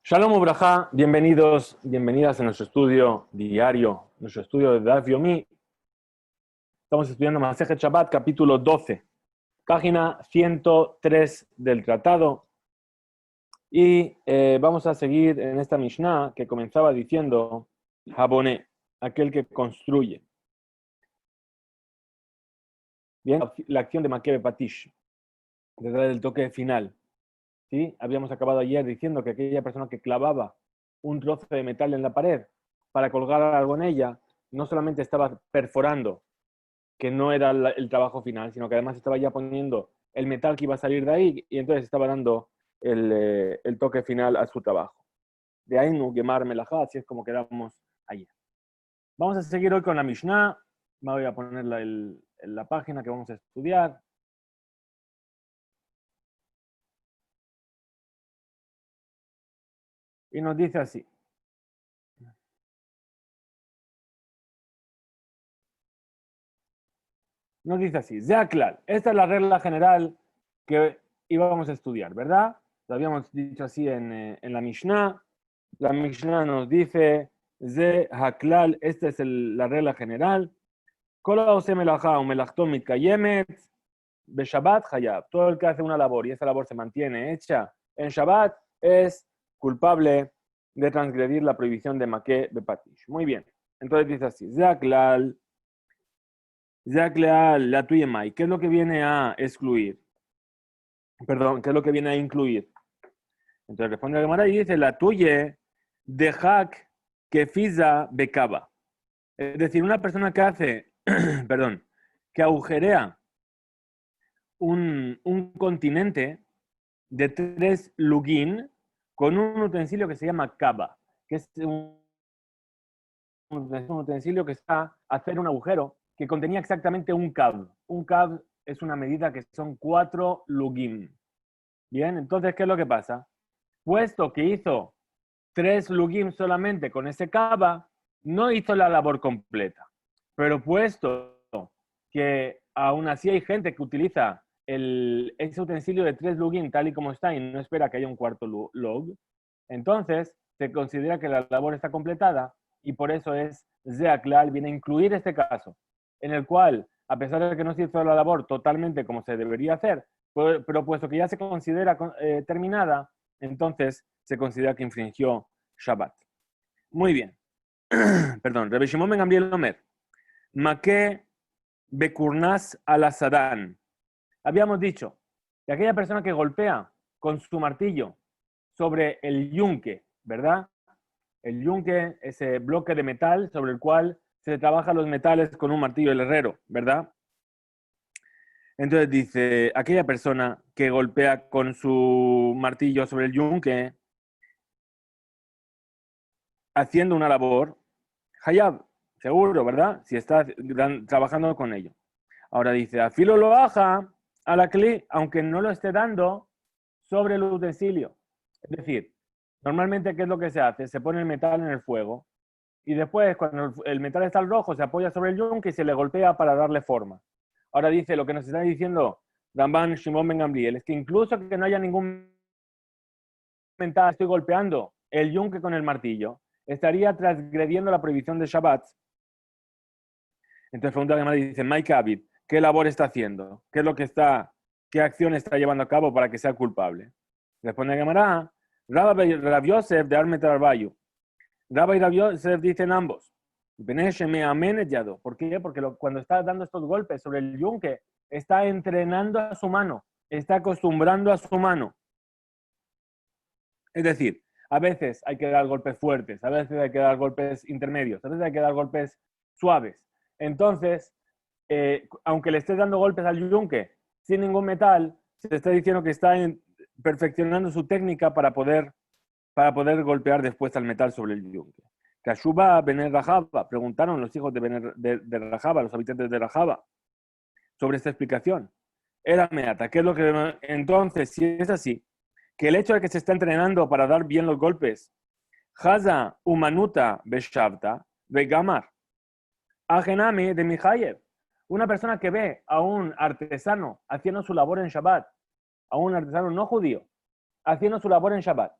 Shalom Ubrajá, bienvenidos, bienvenidas a nuestro estudio diario, nuestro estudio de Daf Yomi. Estamos estudiando Masejet Shabbat, capítulo 12, página 103 del tratado. Y vamos a seguir en esta Mishnah que comenzaba diciendo Haboné, aquel que construye. Bien, la acción de Makebe Patish, desde el toque final. ¿Sí? Habíamos acabado ayer diciendo que aquella persona que clavaba un trozo de metal en la pared para colgar algo en ella, no solamente estaba perforando, que no era el trabajo final, sino que además estaba ya poniendo el metal que iba a salir de ahí y entonces estaba dando el toque final a su trabajo. De ahí no quemar melajá, así es como quedamos ayer. Vamos a seguir hoy con la Mishnah. Me voy a poner en la página que vamos a estudiar. Y nos dice así. Nos dice así, Zeaklal, esta es la regla general que íbamos a estudiar, ¿verdad? Lo habíamos dicho así en la Mishnah. La Mishnah nos dice, Zeaklal, esta es la regla general. Todo el que hace una labor y esa labor se mantiene hecha en Shabbat es culpable de transgredir la prohibición de Makeh Bepatish. Muy bien. Entonces dice así, Zeaklal, la tuya mai, ¿qué es lo que viene a excluir? Perdón, ¿qué es lo que viene a incluir? Entonces responde la Gemara y dice, la tuya de hak que fiza becaba. Es decir, una persona que hace, perdón, que agujerea un continente de 3 lugin con un utensilio que se llama kaba, que es un utensilio que está a hacer un agujero que contenía exactamente un kav. Un kav es una medida que son 4 lugim. Bien, entonces, ¿qué es lo que pasa? Puesto que hizo 3 lugim solamente con ese kaba, no hizo la labor completa. Pero puesto que aún así hay gente que utiliza ese utensilio de 3 lugim tal y como está y no espera que haya un cuarto log, entonces se considera que la labor está completada y por eso es Zeaklal, viene a incluir este caso, en el cual, a pesar de que no se hizo la labor totalmente como se debería hacer, pero puesto que ya se considera terminada, entonces se considera que infringió Shabbat. Muy bien. Perdón, Rebbe Shimon ben Gamliel Omer, Makeh Bekurnas al Asadán. Habíamos dicho que aquella persona que golpea con su martillo sobre el yunque, ¿verdad? El yunque, ese bloque de metal sobre el cual se trabajan los metales con un martillo del herrero, ¿verdad? Entonces dice, aquella persona que golpea con su martillo sobre el yunque, haciendo una labor, hayab, seguro, ¿verdad? Si está trabajando con ello. Ahora dice, afilo lo baja a la cli, aunque no lo esté dando sobre el utensilio. Es decir, normalmente, ¿qué es lo que se hace? Se pone el metal en el fuego y después, cuando el metal está al rojo, se apoya sobre el yunque y se le golpea para darle forma. Ahora dice, lo que nos está diciendo Ramban Shimon ben Gamliel es que incluso que no haya ningún metal, estoy golpeando el yunque con el martillo, estaría transgrediendo la prohibición de Shabbat. Entonces pregunta además y dice, Mike Abid, ¿qué labor está haciendo? ¿Qué acción está llevando a cabo para que sea culpable? Responde Gemara, Rav Yosef de Armet Arbayu. Rabba y Rav Yosef dicen ambos. ¿Por qué? Porque cuando está dando estos golpes sobre el yunque, está entrenando a su mano, está acostumbrando a su mano. Es decir, a veces hay que dar golpes fuertes, a veces hay que dar golpes intermedios, a veces hay que dar golpes suaves. Entonces, aunque le estés dando golpes al yunque sin ningún metal, se está diciendo que está perfeccionando su técnica para poder golpear después al metal sobre el yunque. Kashuba Bener Rajaba, preguntaron los hijos de Rajaba, los habitantes de Rajaba, sobre esta explicación. Era meata, ¿qué es lo que entonces, si es así, que el hecho de que se está entrenando para dar bien los golpes, Haza Umanuta Beshavta Begamar, Ajename de Mijayev, una persona que ve a un artesano haciendo su labor en Shabbat, a un artesano no judío, haciendo su labor en Shabbat,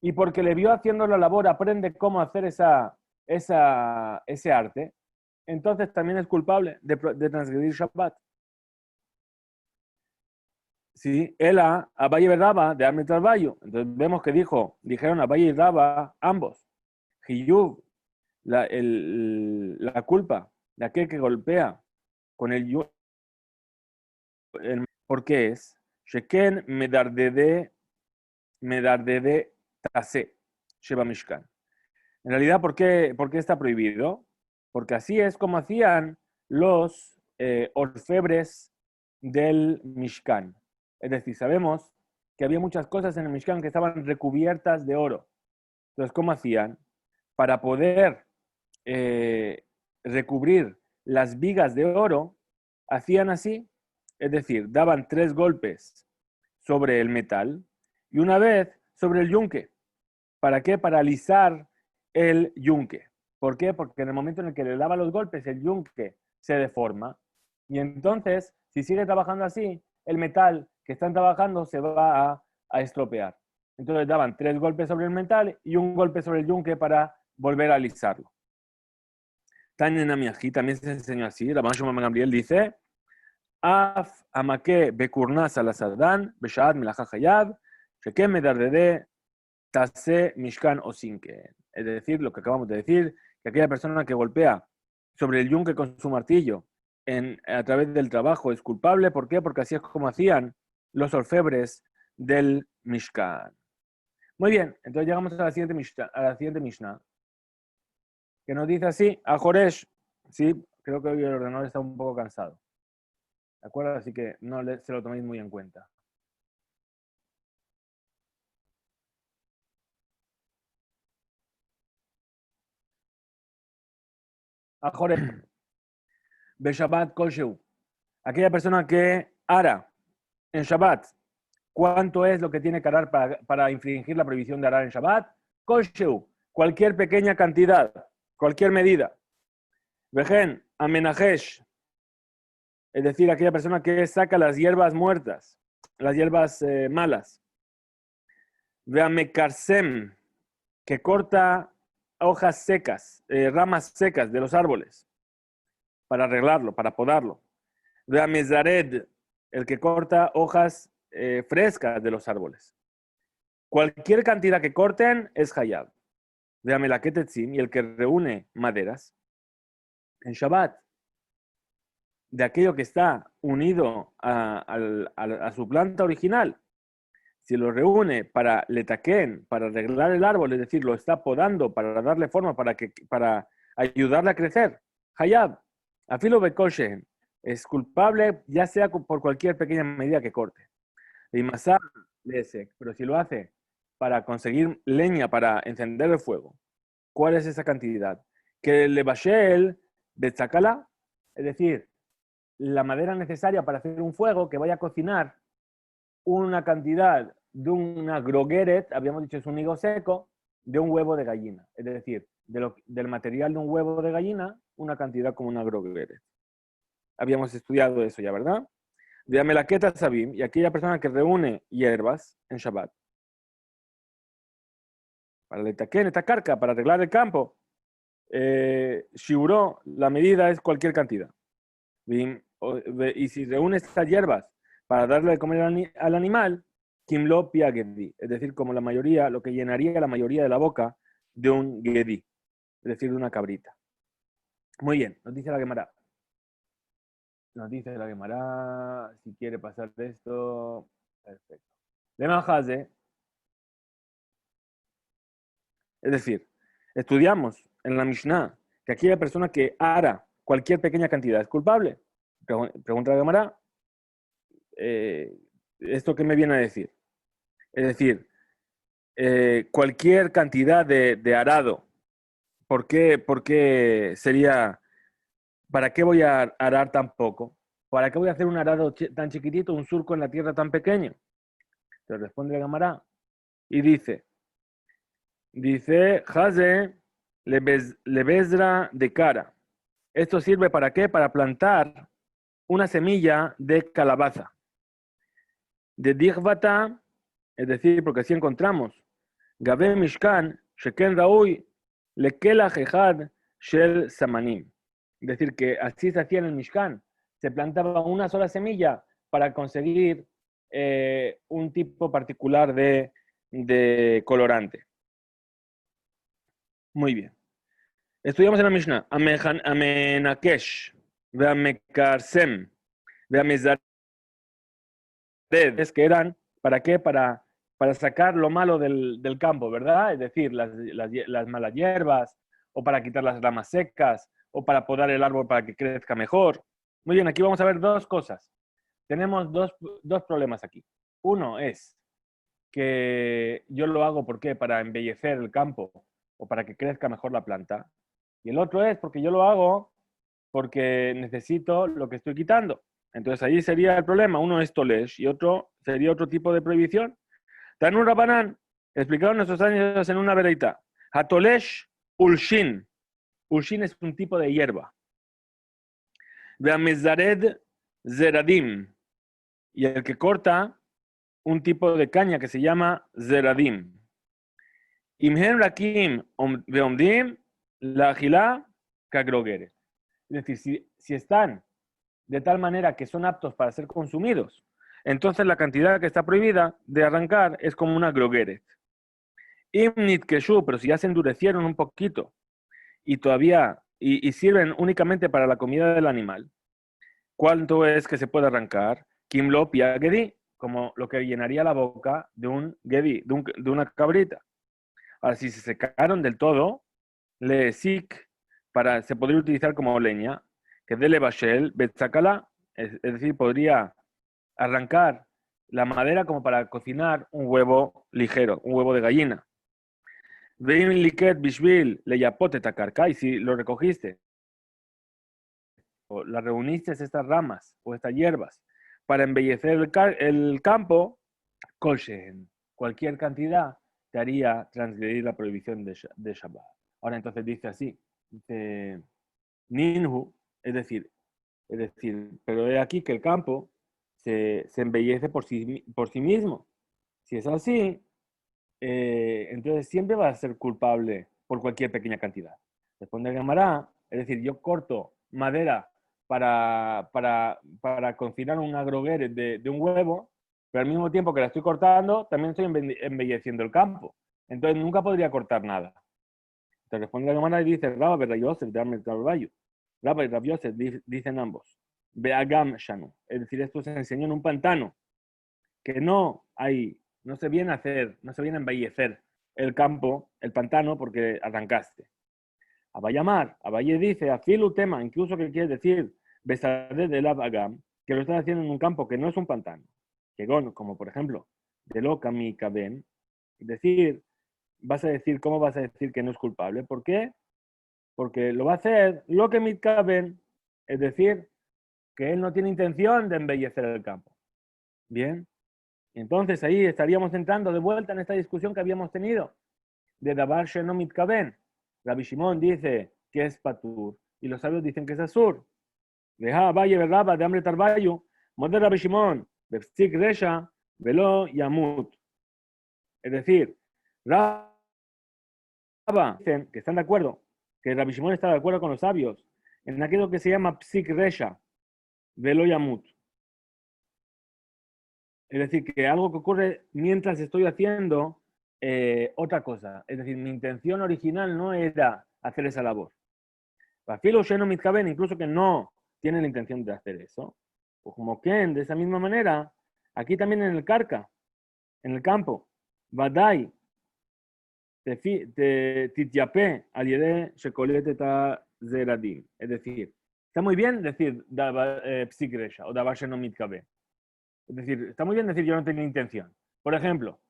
y porque le vio haciendo la labor, aprende cómo hacer ese arte, entonces también es culpable de transgredir Shabbat. Sí, Ela, Abaye y Raba, de Arme Trabayo. Entonces vemos que dijeron Abaye y Raba, ambos. Hiyuv, la culpa de aquel que golpea con ¿por qué es? Sheken medardede tase, Sheba Mishkan. En realidad, ¿por qué está prohibido? Porque así es como hacían los orfebres del Mishkan. Es decir, sabemos que había muchas cosas en el Mishkan que estaban recubiertas de oro. Entonces, ¿cómo hacían? Para poder recubrir las vigas de oro, hacían así, es decir, daban 3 golpes sobre el metal y una vez sobre el yunque. ¿Para qué? Para alisar el yunque. ¿Por qué? Porque en el momento en el que le daba los golpes, el yunque se deforma y entonces, si sigue trabajando así, el metal que están trabajando se va a estropear. Entonces daban 3 golpes sobre el metal y un golpe sobre el yunque para volver a alisarlo. Tanya Namiaji también se enseñó así. Rabban Shimon Gamliel dice: Af amake bekurnas al asadán, beshaad melacha hayab, sheken medardede tase mishkan o sinke. Es decir, lo que acabamos de decir, que aquella persona que golpea sobre el yunque con su martillo a través del trabajo es culpable. ¿Por qué? Porque así es como hacían los orfebres del Mishkan. Muy bien, entonces llegamos a la siguiente Mishnah, que nos dice así: a Joresh, sí, creo que hoy el ordenador está un poco cansado, ¿de acuerdo? Así que no se lo toméis muy en cuenta. A Joresh, Beshabbat Kolsheu, aquella persona que ara en Shabbat, ¿cuánto es lo que tiene que arar para infringir la prohibición de arar en Shabbat? Kolsheu, cualquier pequeña cantidad, cualquier medida. Vejen, amenajesh, es decir, aquella persona que saca las hierbas muertas, las hierbas malas. Veamekarsem, que corta hojas secas, ramas secas de los árboles para arreglarlo, para podarlo. Veamezared, el que corta hojas frescas de los árboles. Cualquier cantidad que corten es hayab. Veamelaketetzim, y el que reúne maderas en Shabbat, de aquello que está unido a su planta original, si lo reúne para letaquen, para arreglar el árbol, es decir, lo está podando para darle forma, para ayudarle a crecer, hayab, afilo bekoshen, es culpable ya sea por cualquier pequeña medida que corte. Y masar lesek, pero si lo hace para conseguir leña para encender el fuego, ¿cuál es esa cantidad? Que le bashel betzakala, es decir, la madera necesaria para hacer un fuego que vaya a cocinar una cantidad de una grogueret, habíamos dicho es un higo seco, de un huevo de gallina. Es decir, del material de un huevo de gallina, una cantidad como una grogueret. Habíamos estudiado eso ya, ¿verdad? De Amelaqueta Sabim, y aquella persona que reúne hierbas en Shabbat. Para el etaquén, esta carca, para arreglar el campo, shiuró, la medida es cualquier cantidad. Y si reúne estas hierbas para darle de comer al animal, kimlo pia gedi, es decir, como la mayoría, lo que llenaría la mayoría de la boca de un gedi, es decir, de una cabrita. Muy bien, nos dice la Gemara. Nos dice la Gemara, si quiere pasar de esto, perfecto. Lemajaze, es decir, estudiamos en la Mishnah que aquella persona que ara cualquier pequeña cantidad es culpable. Pregunta la Gemara, ¿esto qué me viene a decir? Es decir, cualquier cantidad de arado, ¿por qué sería, para qué voy a arar tan poco? ¿Para qué voy a hacer un arado tan chiquitito, un surco en la tierra tan pequeño? Te responde la Gemara y dice, Haze lebezra de cara. ¿Esto sirve para qué? Para plantar una semilla de calabaza. De digbata, es decir, porque así encontramos Gabe Mishkan, Sheken Raúl, Lekela Jehad, Shel Samanim. Es decir, que así se hacía en el Mishkan. Se plantaba una sola semilla para conseguir un tipo particular de colorante. Muy bien. Estudiamos en la Mishnah. Amenakesh, Veamekarsem, Veamezared. Es que eran, ¿para qué? Para sacar lo malo del campo, ¿verdad? Es decir, las malas hierbas, o para quitar las ramas secas, o para podar el árbol para que crezca mejor. Muy bien, aquí vamos a ver dos cosas. Tenemos dos problemas aquí. Uno es que yo lo hago, ¿por qué? Para embellecer el campo o para que crezca mejor la planta. Y el otro es porque yo lo hago porque necesito lo que estoy quitando. Entonces ahí sería el problema. Uno es tolesh y otro sería otro tipo de prohibición. Tanur Rabanán, explicaron nuestros años en una vereita. Hatolesh ulshin. Ulshin es un tipo de hierba. Veamizared zeradim. Y el que corta un tipo de caña que se llama zeradim. Imhen rakim veomdim la gila kagrogere. Es decir, si están de tal manera que son aptos para ser consumidos, entonces la cantidad que está prohibida de arrancar es como una grogueret. Imnit keshu, pero si ya se endurecieron un poquito y todavía y sirven únicamente para la comida del animal, ¿cuánto es que se puede arrancar? Kimlo pia gedi, como lo que llenaría la boca de un gedi, de una cabrita. Ahora, si se secaron del todo, le sik se podría utilizar como leña, que dele bashel betzakala, es decir, podría arrancar la madera como para cocinar un huevo ligero, un huevo de gallina. Veim liket bishvil le yapote takarka, y si lo recogiste o las reuniste estas ramas o estas hierbas para embellecer el campo, kolshen, cualquier cantidad te haría transgredir la prohibición de Shabbat. Ahora entonces dice así, dice Ninhu, es decir, pero he aquí que el campo se embellece por sí mismo. Si es así, entonces siempre va a ser culpable por cualquier pequeña cantidad. Responde Gamará, es decir, yo corto madera para cocinar un agroguer de un huevo, pero al mismo tiempo que la estoy cortando, también estoy embelleciendo el campo. Entonces nunca podría cortar nada. Te responde la Gemara y dice, Rabba, Rabbi Yosef, dame el caballo. Rabba y Rabbi Yosef dicen ambos. Beagam Shanu. Es decir, esto se enseñó en un pantano, que no se viene a hacer, no se viene a embellecer el campo, el pantano, porque arrancaste. Abayamar, Abaye dice, afilu tema, incluso que quiere decir, besade de la Agam, que lo estás haciendo en un campo que no es un pantano. Que como por ejemplo, de lo mi caben, es decir, ¿cómo vas a decir que no es culpable? ¿Por qué? Porque lo va a hacer lo que mitkaben, es decir, que él no tiene intención de embellecer el campo. Bien, entonces ahí estaríamos entrando de vuelta en esta discusión que habíamos tenido de Dabar Sheno Mitkaben. Rabbi Shimon dice que es Patur y los sabios dicen que es Asur. Deja Valle Berraba de Hambre Tarbayu, Moder Rabbi Shimon, Bepstik Resha, Velo Yamut. Es decir, Rabba dicen que están de acuerdo, que Rabbi Shimon está de acuerdo con los sabios en aquello que se llama Psik Resha, Velo Yamut. Es decir, que algo que ocurre mientras estoy haciendo otra cosa. Es decir, mi intención original no era hacer esa labor. Filo Sheno Mitkaben, incluso que no tiene la intención de hacer eso. O como Ken, de esa misma manera, aquí también en el Carca, en el campo, Vadai, Tityape, Aliede, Shekolete ta Zeradim. Es decir, está muy bien decir Psikresha o Davar Sheno Mitkaben. Es decir, está muy bien decir yo no tenía intención. Por ejemplo,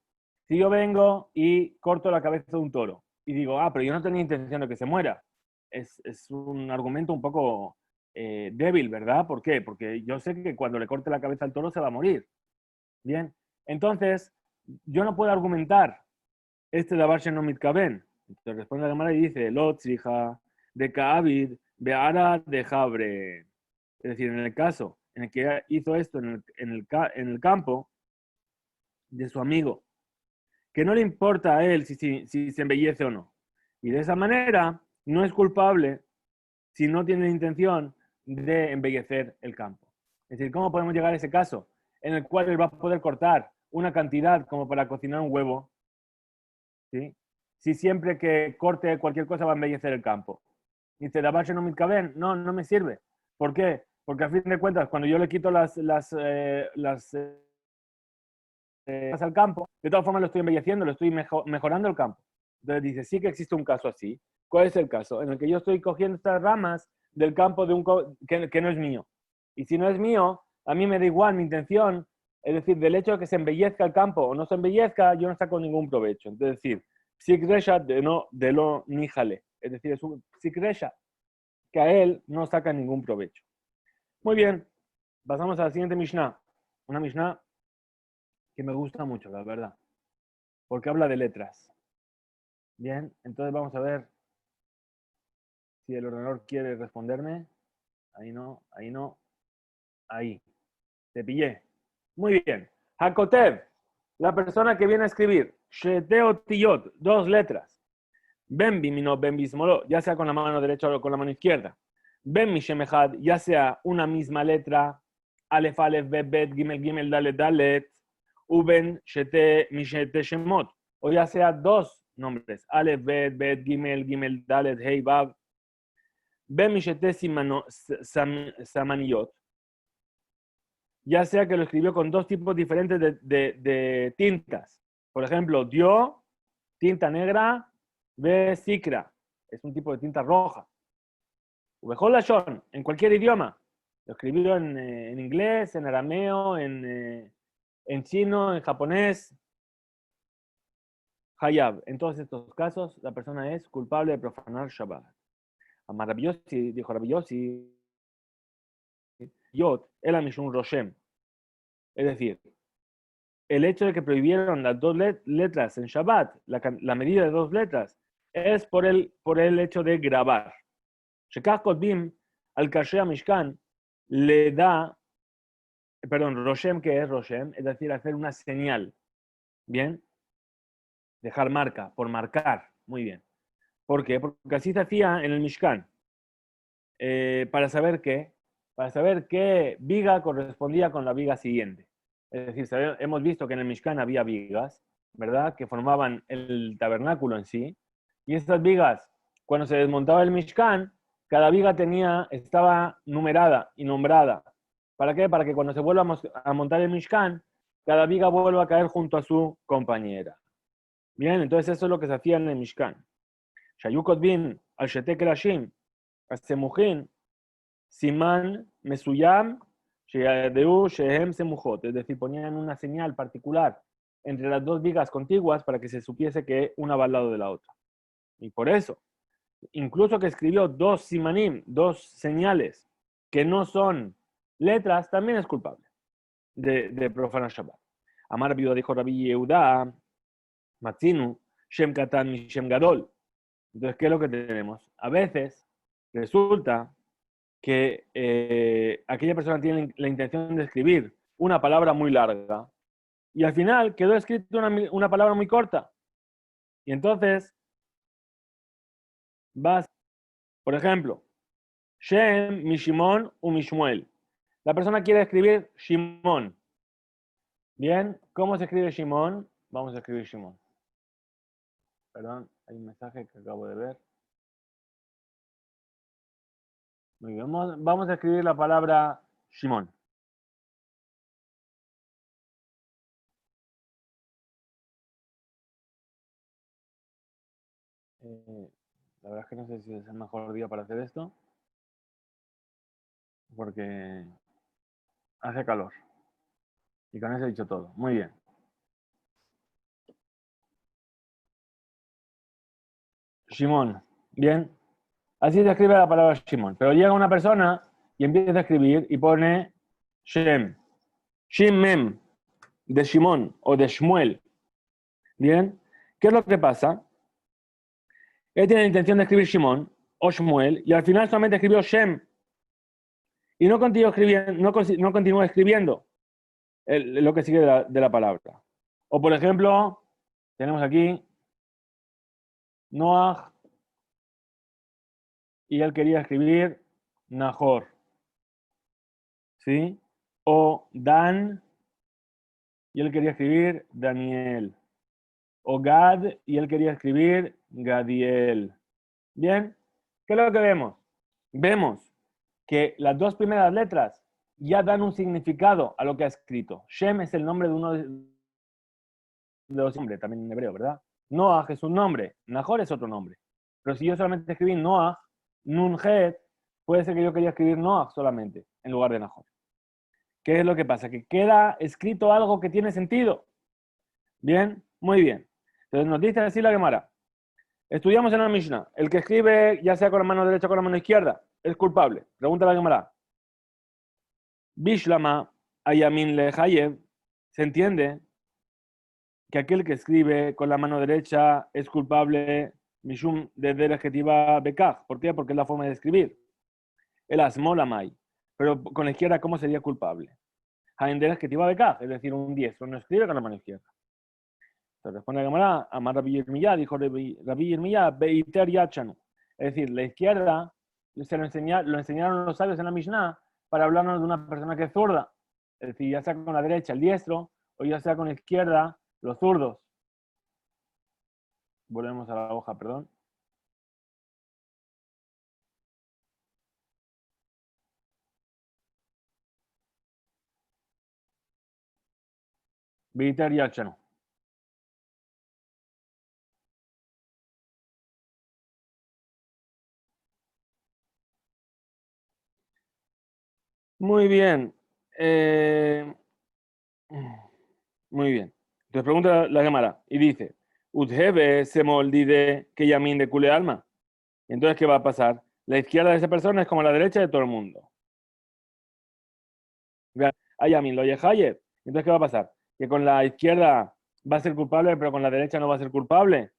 si yo vengo y corto la cabeza de un toro y digo, pero yo no tenía intención de que se muera, es un argumento un poco débil, ¿verdad? ¿Por qué? Porque yo sé que cuando le corte la cabeza al toro se va a morir. Bien, entonces yo no puedo argumentar este Davar Sheno Mitkaben. Entonces responde la Gemara y dice, Lotzija, de Kaavid, Beara de Jabre. Es decir, en el caso en el que hizo esto en el campo de su amigo, que no le importa a él si se embellece o no. Y de esa manera no es culpable si no tiene intención de embellecer el campo. Es decir, ¿cómo podemos llegar a ese caso en el cual él va a poder cortar una cantidad como para cocinar un huevo? ¿Sí? Si siempre que corte cualquier cosa va a embellecer el campo. Dice, Dabash no mitkaben, no me sirve. ¿Por qué? Porque a fin de cuentas, cuando yo le quito las al campo, de todas formas lo estoy embelleciendo, lo estoy mejorando el campo. Entonces dice, sí que existe un caso así. ¿Cuál es el caso? En el que yo estoy cogiendo estas ramas del campo de que no es mío. Y si no es mío, a mí me da igual mi intención, es decir, del hecho de que se embellezca el campo o no se embellezca, yo no saco ningún provecho. Es decir, psikresha de lo níjale. Es decir, es un psikresha que a él no saca ningún provecho. Muy bien, pasamos a la siguiente Mishnah. Una Mishnah que me gusta mucho, la verdad, porque habla de letras. Bien, entonces vamos a ver si el ordenador quiere responderme. Ahí no, ahí no, ahí. Te pillé. Muy bien. Hakotev, la persona que viene a escribir. Sheteo tiyot, 2 letras. Ben bimino, ben bismolo, ya sea con la mano derecha o con la mano izquierda. Ben mishemehad, ya sea una misma letra. Alef, alef, bet, bet, gimel, gimel, dalet, dalet. Uben, shete, mishete, shemot. O ya sea 2 nombres. Alef, bet, bet, gimel, gimel, dalet, hey, vav. Ben mishete, samaniyot. Ya sea que lo escribió con 2 tipos diferentes de tintas. Por ejemplo, dio tinta negra, ve sikra, es un tipo de tinta roja. Ubejol lashon, en cualquier idioma. Lo escribió en inglés, en arameo, en chino, en japonés. Hayab. En todos estos casos, la persona es culpable de profanar Shabbat. Amar Rabbi Yossi, dijo Rabbi Yossi, Yot, el mishum roshem. Es decir, el hecho de que prohibieron las 2 letras en Shabbat, la medida de 2 letras, es por el hecho de grabar. Shekach Kotbim al Kasher Mishkan le da, perdón, Roshem, que es Roshem, es decir, hacer una señal. Bien, dejar marca, por marcar. Muy bien. ¿Por qué? Porque así se hacía en el Mishkan. Para saber qué viga correspondía con la viga siguiente. Es decir, hemos visto que en el Mishkan había vigas, ¿verdad? Que formaban el tabernáculo en sí. Y estas vigas, cuando se desmontaba el Mishkan, cada viga estaba numerada y nombrada. ¿Para qué? Para que cuando se vuelva a montar el Mishkan, cada viga vuelva a caer junto a su compañera. Bien, entonces eso es lo que se hacía en el Mishkan. Shayukot bin al shetek elashim, Semujin, Siman, Mesuyam, Sheadeu, Shehem, Semujot. Es decir, ponían una señal particular entre las 2 vigas contiguas para que se supiese que una va al lado de la otra. Y por eso, incluso que escribió 2 simanim, 2 señales que no son letras, también es culpable de profanar Shabbat. Amar viuda dijo Rabbi Yehuda, Matzinu, Shem Katan, Shem Gadol. Entonces, ¿qué es lo que tenemos? A veces resulta que aquella persona tiene la intención de escribir una palabra muy larga y al final quedó escrita una palabra muy corta. Y entonces vas, por ejemplo, Shem, Mishimon u Mishmuel. La persona quiere escribir Shimon. Bien, ¿cómo se escribe Shimon? Vamos a escribir Shimon. Perdón, hay un mensaje que acabo de ver. Muy bien, vamos a escribir la palabra Shimon. La verdad es que no sé si es el mejor día para hacer esto, porque hace calor. Y con eso he dicho todo. Muy bien. Shimon. Bien. Así se escribe la palabra Shimon. Pero llega una persona y empieza a escribir y pone Shem. Shimem. De Shimon o de Shmuel. Bien. ¿Qué es lo que pasa? Él tiene la intención de escribir Shimon o Shmuel y al final solamente escribió Shem. Y no continuó escribiendo lo que sigue de la palabra. O por ejemplo, Tenemos aquí Noah y él quería escribir Nahor, ¿sí? O Dan y él quería escribir Daniel. O Gad y él quería escribir Gadiel. Bien, ¿qué es lo que vemos? Vemos que las dos primeras letras ya dan un significado a lo que ha escrito. Shem es el nombre de uno de los nombres, también en hebreo, ¿verdad? Noah es un nombre, Nahor es otro nombre. Pero si yo solamente escribí Noah, Nunhet, puede ser que yo quería escribir Noah solamente, en lugar de Nahor. ¿Qué es lo que pasa? Que queda escrito algo que tiene sentido. Bien, muy bien. Entonces nos dice así la Gemara. Estudiamos en la Mishnah. El que escribe, ya sea con la mano derecha o con la mano izquierda, es culpable. Pregunta la Gemara. Bishlama ayamin lehayev. Se entiende que aquel que escribe con la mano derecha es culpable mishum de derejetiva bekaj. ¿Por qué? Porque es la forma de escribir. El asmolamai. Pero con la izquierda, ¿cómo sería culpable? Hain derejetiva bekaj, es decir, un diestro no escribe con la mano izquierda. Entonces responde la Gemara, Amar Rabbi Yirmiyah, dijo Rabbi Yirmiyah, Beiter Yachanu. Es decir, la izquierda lo enseñaron los sabios en la Mishnah para hablarnos de una persona que es zurda. Es decir, ya sea con la derecha el diestro, o ya sea con la izquierda los zurdos. Volvemos a la hoja, perdón. Beiter Yachanu. Muy bien. Muy bien. Entonces pregunta la Gemara y dice, Udhebe se moldide que yamin de cule alma. Entonces, ¿qué va a pasar? La izquierda de esa persona es como la derecha de todo el mundo. Ayamin lo yehayev. Entonces, ¿qué va a pasar? Que con la izquierda va a ser culpable, pero con la derecha no va a ser culpable.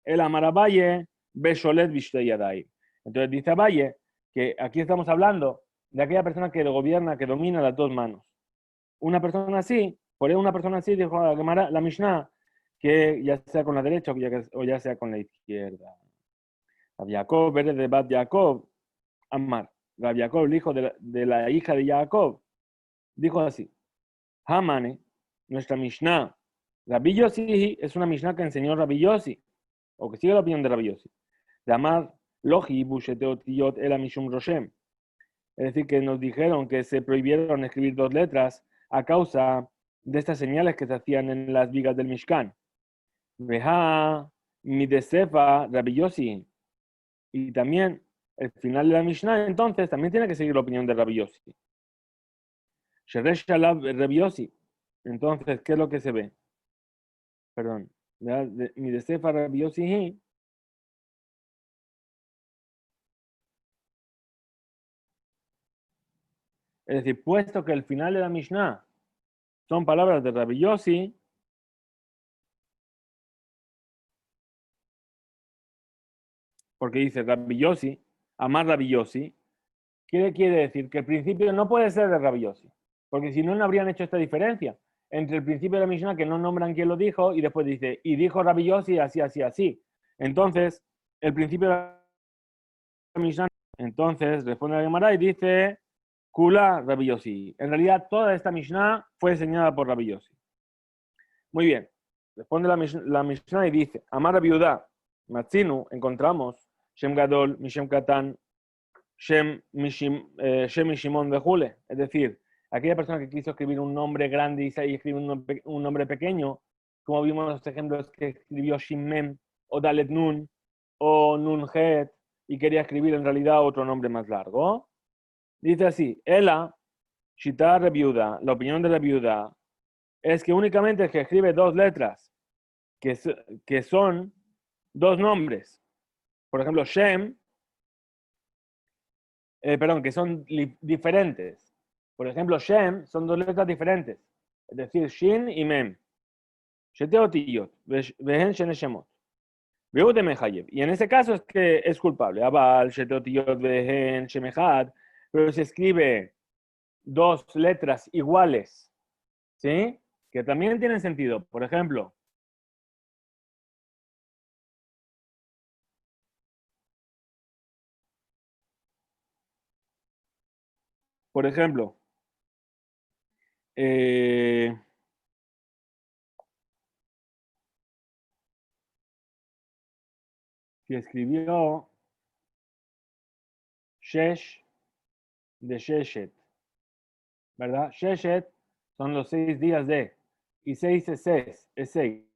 El Amarabaye Besholet Vishteyadai. Entonces dice Abaye que aquí estamos hablando de aquella persona que gobierna, que domina las dos manos. Una persona así, por eso una persona así, dijo la Mishnah, que ya sea con la derecha o ya sea con la izquierda. Rab Yaakov, eres de Bat Yaakov, Amar. Rab Yaakov, el hijo de la hija de Jacob, dijo así: Hamane, nuestra Mishnah, Rabbi Yossi es una Mishnah que enseñó Rabbi Yossi, o que sigue la opinión de Rabbi Yossi. De Amar, Lohi, Busheteotiyot, Ela Mishum Roshem. Es decir, que nos dijeron que se prohibieron escribir dos letras a causa de estas señales que se hacían en las vigas del Mishkan. Veja, Midesefa, Rabbi Yossi. Y también el final de la Mishnah, entonces, también tiene que seguir la opinión de Rabbi Yossi. Sheresh Alav Rabbi Yossi. Entonces, ¿qué es lo que se ve? Perdón. Mi de Sefa Rabbi Yossi. Es decir, puesto que el final de la Mishnah son palabras de Rabbi Yossi, porque dice Rabbi Yossi, amar Rabbi Yossi, ¿qué quiere decir? Que el principio no puede ser de Rabbi Yossi, porque si no, no habrían hecho esta diferencia entre el principio de la Mishnah, que no nombran quién lo dijo, y después dice, y dijo Rabbi Yossi así, así, así. Entonces, el principio de la Mishnah, entonces responde la Gemara y dice, Kula Rabbi Yossi. En realidad, toda esta Mishnah fue enseñada por Rabbi Yossi. Muy bien. Responde la Mishnah y dice, Amar Rabbi Yudá, Matzinu, encontramos, Shem Gadol, Mishem Katan, Shem Mishimon de Jule. Es decir, aquella persona que quiso escribir un nombre grande y escribe un nombre pequeño, como vimos en los ejemplos que escribió Shimmem, o Dalet Nun, o Nunhet, y quería escribir en realidad otro nombre más largo. Dice así, Ela, Shita Reviuda, la opinión de la viuda es que únicamente el que escribe dos letras, que son dos nombres, por ejemplo, Shem, que son diferentes. Por ejemplo, Shem son dos letras diferentes, es decir, Shin y Mem. Sheteotiyot, Vehen Shen Shemot. Y en ese caso es que es culpable. Abal, Sheteotiyot, Vehen Shemechad, pero se escribe dos letras iguales, ¿sí? Que también tienen sentido. Por ejemplo, por ejemplo, si escribió Shesh de Sheshet, ¿verdad? Sheshet son los 6 días de, y 6 es 6.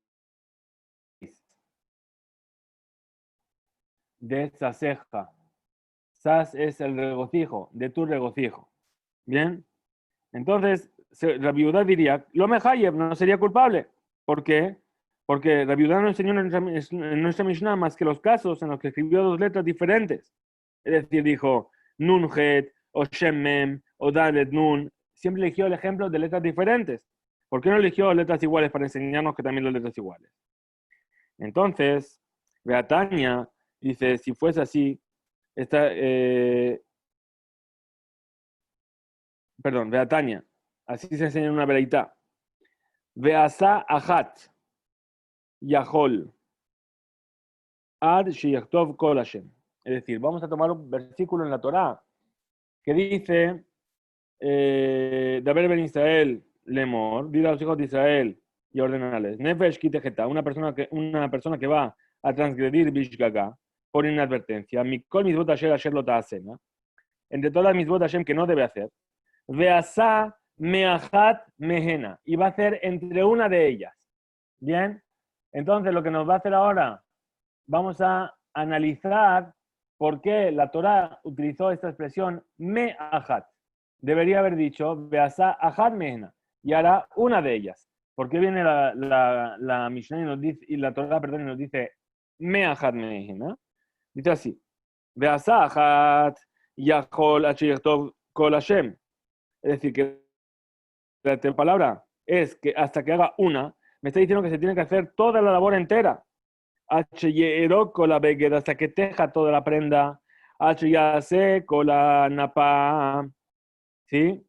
De Saseja. Sas es el regocijo, de tu regocijo. Bien, entonces la viuda diría, lo Mehayev no sería culpable. ¿Por qué? Porque la viuda no enseñó en nuestra Mishnah más que los casos en los que escribió 2 letras diferentes. Es decir, dijo Nun Het, o Shem Mem, o Dalet Nun. Siempre eligió el ejemplo de letras diferentes. ¿Por qué no eligió letras iguales para enseñarnos que también las letras iguales? Entonces, Beatania dice, si fuese así, esta, perdón, Beatania, así se enseña en una vereita. Beasa Ahat, Yahol, Ad Sheyachtov Kol Hashem. Es decir, vamos a tomar un versículo en la Torá que dice, Daber Ben Israel, Lemor, dile a los hijos de Israel y ordenales, Nefesh Kitejeta, una persona que va a transgredir Bishgaga por inadvertencia, Mikol Misbot Asher Asher Lo Ta'asena, entre todas las Misbot Hashem que no debe hacer, Veasa Meahat Mehena, y va a hacer entre una de ellas. Bien, entonces lo que nos va a hacer ahora, vamos a analizar por qué la Torá utilizó esta expresión Meahat. Debería haber dicho Veasa Ahat Mehena, y hará una de ellas. ¿Por qué viene la Mishnah y, la Torá, perdón, y nos dice Meahat Mehena? Dice así, Veasa Ahat Yachol Achiychtov Kol Hashem. Es decir, que la palabra es que hasta que haga una, me está diciendo que se tiene que hacer toda la labor entera. Con la vegueda hasta que teja toda la prenda. Con la napa. ¿Sí?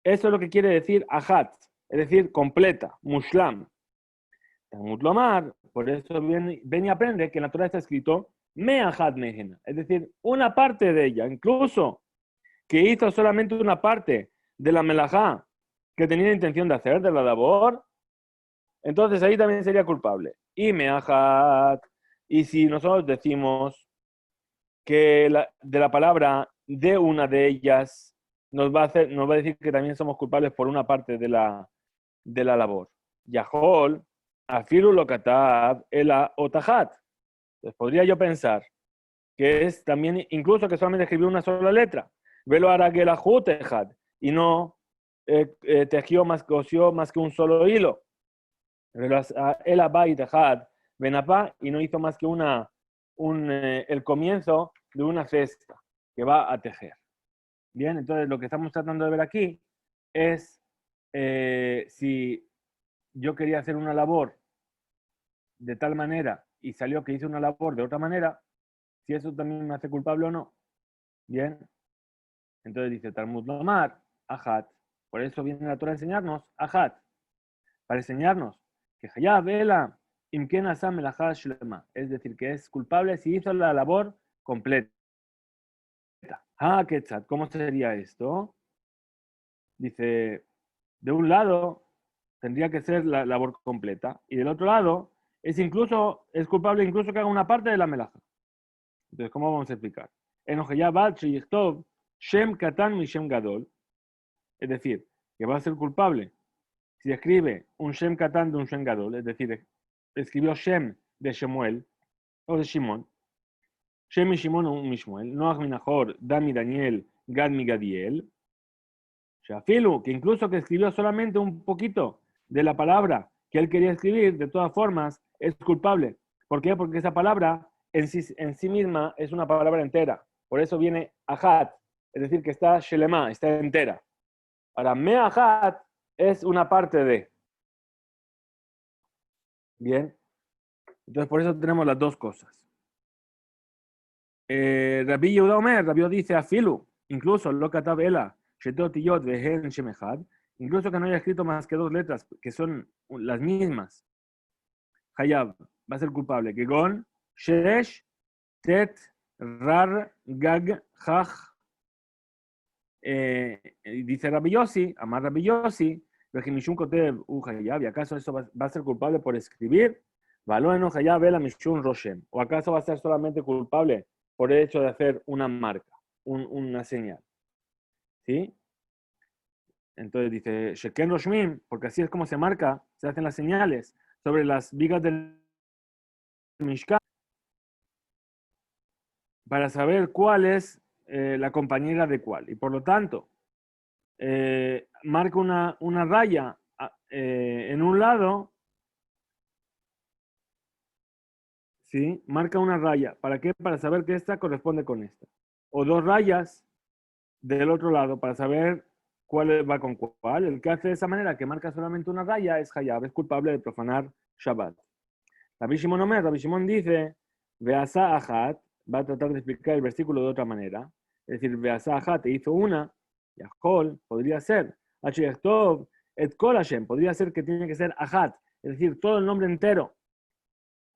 Eso es lo que quiere decir ahat, es decir, completa, mushlam. Talmud Lomar, por eso ven y aprende que en la Torah está escrito me ahat mehena, es decir, una parte de ella, incluso que hizo solamente una parte de la melajá que tenía intención de hacer, de la labor, entonces ahí también sería culpable. Y meahat, y si nosotros decimos que de la palabra de una de ellas nos va a decir que también somos culpables por una parte de la labor. Yahol, afiru lo katab, ela otahat. Entonces podría yo pensar que es también, incluso que solamente escribió una sola letra. Velo aragela jutejad, y no tejió cosió más que un solo hilo. El abai tejad, benapá, y no hizo más que el comienzo de una cesta que va a tejer. Bien, entonces lo que estamos tratando de ver aquí es si yo quería hacer una labor de tal manera y salió que hice una labor de otra manera, si eso también me hace culpable o no. Bien, entonces dice Talmud Lomar, Ajat. Por eso viene la Torah a enseñarnos, Ajat, para enseñarnos que Hayab Ela Imken Asam Melachá Shlema, es decir, que es culpable si hizo la labor completa. Ah, Ketzat, ¿cómo sería esto? Dice, de un lado tendría que ser la labor completa y del otro lado es culpable incluso que haga una parte de la melaja. Entonces, ¿cómo vamos a explicar? Enojeyabat Sheyichtov Shem Katan mi Shem Gadol, es decir, que va a ser culpable si escribe un Shem Katan de un Shem Gadol, es decir, escribió Shem de Shemuel o de Shimon, Shem y Shimon un Mishmuel, Noach mi Nahor, Dan mi Daniel, Gad mi Gadiel, Shafilu, que incluso que escribió solamente un poquito de la palabra que él quería escribir, de todas formas, es culpable. ¿Por qué? Porque esa palabra en sí misma es una palabra entera. Por eso viene ahat, es decir, que está shelema, está entera. Ahora, me ahat es una parte de. Bien. Entonces, por eso tenemos las dos cosas. Rabbi Yehuda Omer, Rabbi dice afilu, incluso lo katab ela, shetot yod vehen shemechad, incluso que no haya escrito más que 2 letras, que son las mismas. Hayab va a ser culpable. Que con shesh, tet, rar, gag, jaj, Dice Rabbi Yossi, Amar Rabbi Yossi, Mishum Kotev Hayab, ¿y acaso eso va a ser culpable por escribir? Való en Hayab Ela Mishum Roshem. ¿O acaso va a ser solamente culpable por el hecho de hacer una marca, una señal? ¿Sí? Entonces dice, Sheken Roshmim, porque así es como se marca, se hacen las señales sobre las vigas del Mishkan para saber cuál es la compañera de cuál. Y por lo tanto, marca una raya en un lado, ¿sí? Marca una raya. ¿Para qué? Para saber que esta corresponde con esta. O dos rayas del otro lado para saber cuál va con cuál. El que hace de esa manera, que marca solamente una raya, es Hayab, es culpable de profanar Shabbat. Rabbi Shimon dice, Veasa Ahat, va a tratar de explicar el versículo de otra manera. Es decir, Veasa Ahat te hizo una, Yahol, podría ser, Tov, Et Kol Hashem, podría ser que tiene que ser Ahat, es decir, todo el nombre entero.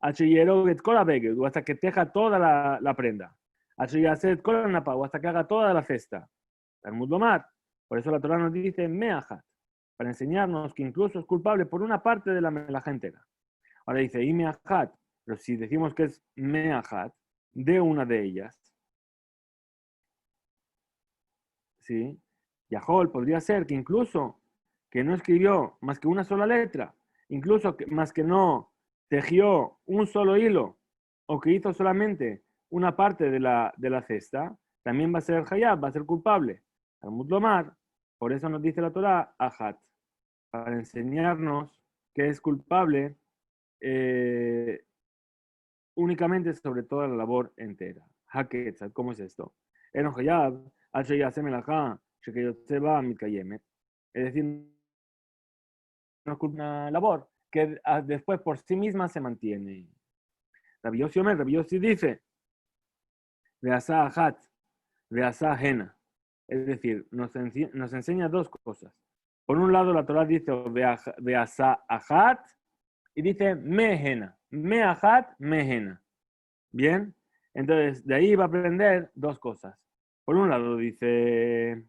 Et Kol Abeged, o hasta que teja toda la prenda. Et Kol Napa, o hasta que haga toda la cesta. Talmud Lomar, por eso la Torah nos dice Meahat, para enseñarnos que incluso es culpable por una parte de la melaja entera. Ahora dice, y meahat, pero si decimos que es meahat, de una de ellas, ¿sí? Yahol podría ser que incluso que no escribió más que una sola letra, incluso que, más que no tejió un solo hilo, o que hizo solamente una parte de la cesta, también va a ser hayab, va a ser culpable. Talmud Lomar, por eso nos dice la Torah, ahat, para enseñarnos que es culpable únicamente sobre toda la labor entera. Haketzat, ¿cómo es esto? Enochayab, es decir, una labor que después por sí misma se mantiene. Rabbi Yossi dice, Veasa Ahat, Veasa Hena. Es decir, nos enseña dos cosas. Por un lado, la Torah dice Veasa Ahat y dice Mehena. Meahat, Mehena. Bien, entonces de ahí va a aprender dos cosas. Por un lado dice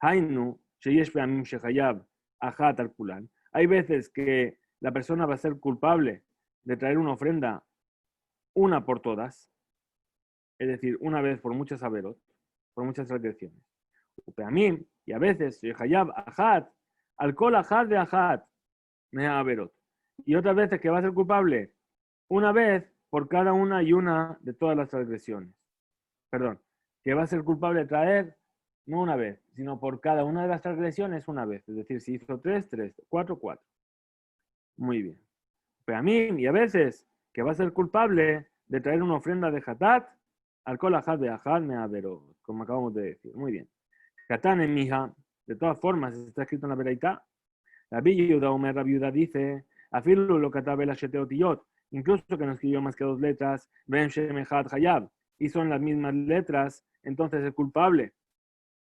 Hainu, Sheyesh Peamim Shehayab, Ahat al Kulan. Hay veces que la persona va a ser culpable de traer una ofrenda una por todas, es decir, una vez por muchas averot, por muchas transgresiones. Peamim, y a veces Shehayab Ahat, al Kol Ahat de Ahat, Mea averot. Y otras veces que va a ser culpable una vez por cada una y una de todas las transgresiones. Perdón, que va a ser culpable de traer no una vez, sino por cada una de las transgresiones una vez. Es decir, si hizo 3, 3, 4, 4. Muy bien. Pero a mí, y a veces, que va a ser culpable de traer una ofrenda de hatat, alcohol ajat de ajat me avero, como acabamos de decir. Muy bien. Hatán en mija, de todas formas, está escrito en la Beraitá. La viuda, Omer, la viuda dice, afilu lo katabe la sheteotiyot, incluso que no escribió más que dos letras, ben shemechat hayab, y son las mismas letras, entonces es culpable.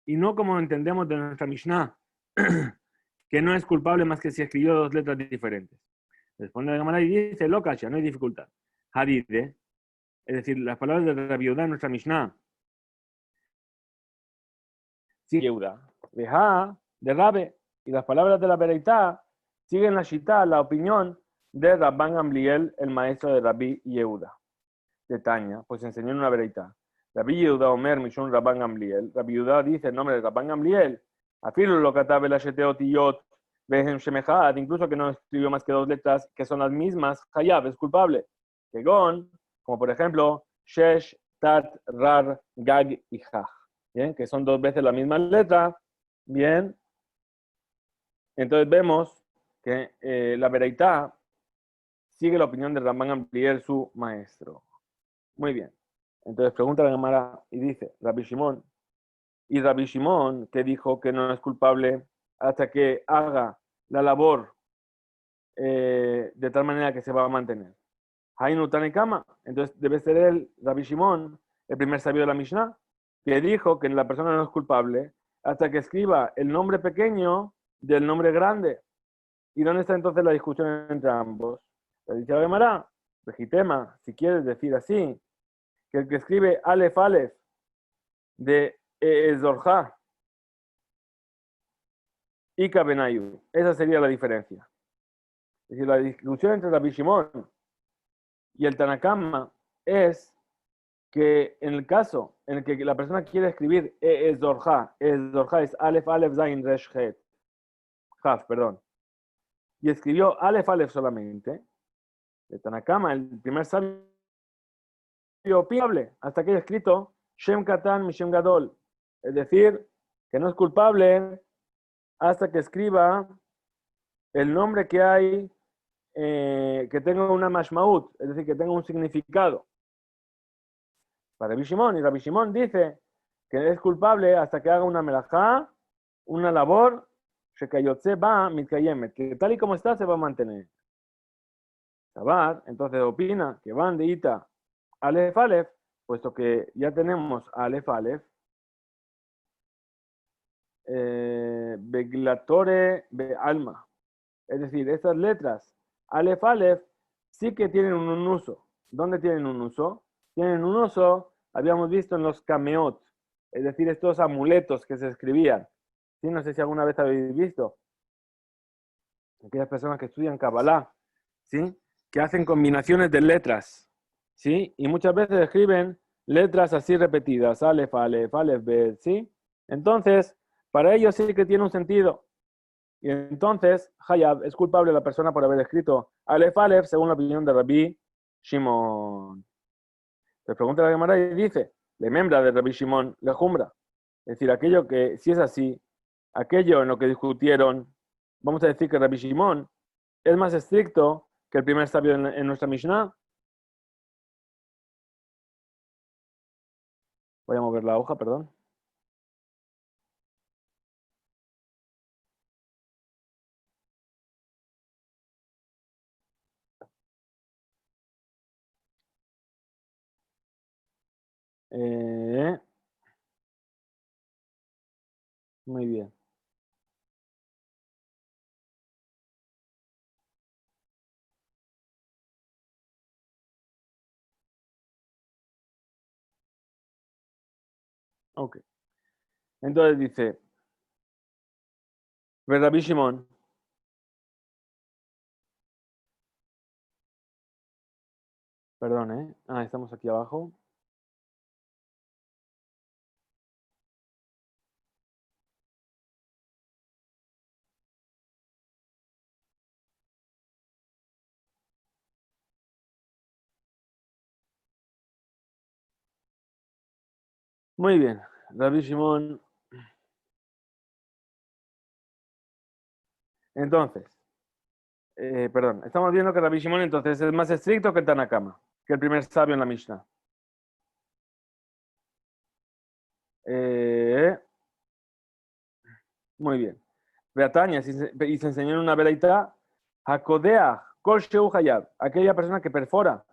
Y no como entendemos de nuestra Mishnah, que no es culpable más que si escribió dos letras diferentes. Responde la Gemara y dice, lokasha, no hay dificultad. Hadide, es decir, las palabras de la viuda en nuestra Mishnah. Sí, Yehuda. Veja, de Rabe, y las palabras de la Bereitá siguen la shita, la opinión de Rabban Gamliel, el maestro de Rabbi Yehuda. De Tanya, pues enseñó en una Bereitá. Rabbi Yehuda Omer Mishon Rabban Gamliel. Rabbi Yehuda dice el nombre de Rabban Gamliel. Afilo lo katabe la sheteotiyot vehem shemechad, incluso que no escribió más que dos letras que son las mismas, hayab, es culpable. Kegon, como por ejemplo, shesh, tat, rar, gag y jaj. Bien, que son dos veces la misma letra. Bien. Entonces vemos que la Bereitá sigue la opinión de Rabban Gamliel, su maestro. Muy bien. Entonces pregunta la Gemara y dice, Rabbi Shimon, y Rabbi Shimon, que dijo que no es culpable hasta que haga la labor de tal manera que se va a mantener. Hainu Tanekama, entonces debe ser él, Rabbi Shimon, el primer sabio de la Mishnah, que dijo que la persona no es culpable hasta que escriba el nombre pequeño del nombre grande. ¿Y dónde está entonces la discusión entre ambos? Le dice la Gemara, Vejitema, si quieres decir así, que el que escribe Aleph Aleph de Zorja Ika Benayu. Esa sería la diferencia. Es decir, la discusión entre Rabbi Shimon y el Tanakama es que en el caso en el que la persona quiere escribir Zorja es Aleph Aleph Zain Resh Het, Haf, perdón, y escribió Aleph Aleph solamente, el Tanakama, el primer sabio opinable, hasta que haya escrito Shem Katan Mishem Gadol, es decir, que no es culpable hasta que escriba el nombre que hay, que tenga una mashmaut, es decir, que tenga un significado. Para Rabbi Shimon, y Rabbi Shimon dice que es culpable hasta que haga una melajá, una labor, shekayotze ba mitkayemet, que tal y como está se va a mantener. Sabar, entonces opina que van de ita Aleph Aleph, puesto que ya tenemos Aleph Aleph, Beglatore be alma. Es decir, estas letras Aleph Aleph sí que tienen un uso. ¿Dónde tienen un uso? Tienen un uso, habíamos visto en los cameot, es decir, estos amuletos que se escribían. ¿Sí? No sé si alguna vez habéis visto. Aquellas personas que estudian Kabbalah, ¿sí? Que hacen combinaciones de letras, ¿sí? Y muchas veces escriben letras así repetidas, Aleph, Aleph, Aleph, Bet, ¿sí? Entonces, para ellos sí que tiene un sentido. Y entonces, Hayab es culpable la persona por haber escrito Aleph, Aleph, según la opinión de Rabbi Shimon. Le pregunta la Gemara y dice, le membra de Rabbi Shimon, le jumbra. Es decir, aquello que, si es así, aquello en lo que discutieron, vamos a decir que Rabbi Shimon es más estricto que el primer sabio en nuestra Mishnah. Voy a mover la hoja, perdón. Eh, muy bien. Ok. Entonces dice, Rabbi Shimon, perdón, ¿eh? Ah, estamos aquí abajo. Muy bien. Rabbi Shimon. Entonces, perdón, estamos viendo que Rabbi Shimon entonces es más estricto que el Tanakama, que el primer sabio en la Mishnah. Eh, muy bien. Beatania, y se enseñó en una velaita, Hakodea, Kol Sheu Hayab, aquella persona que perfora,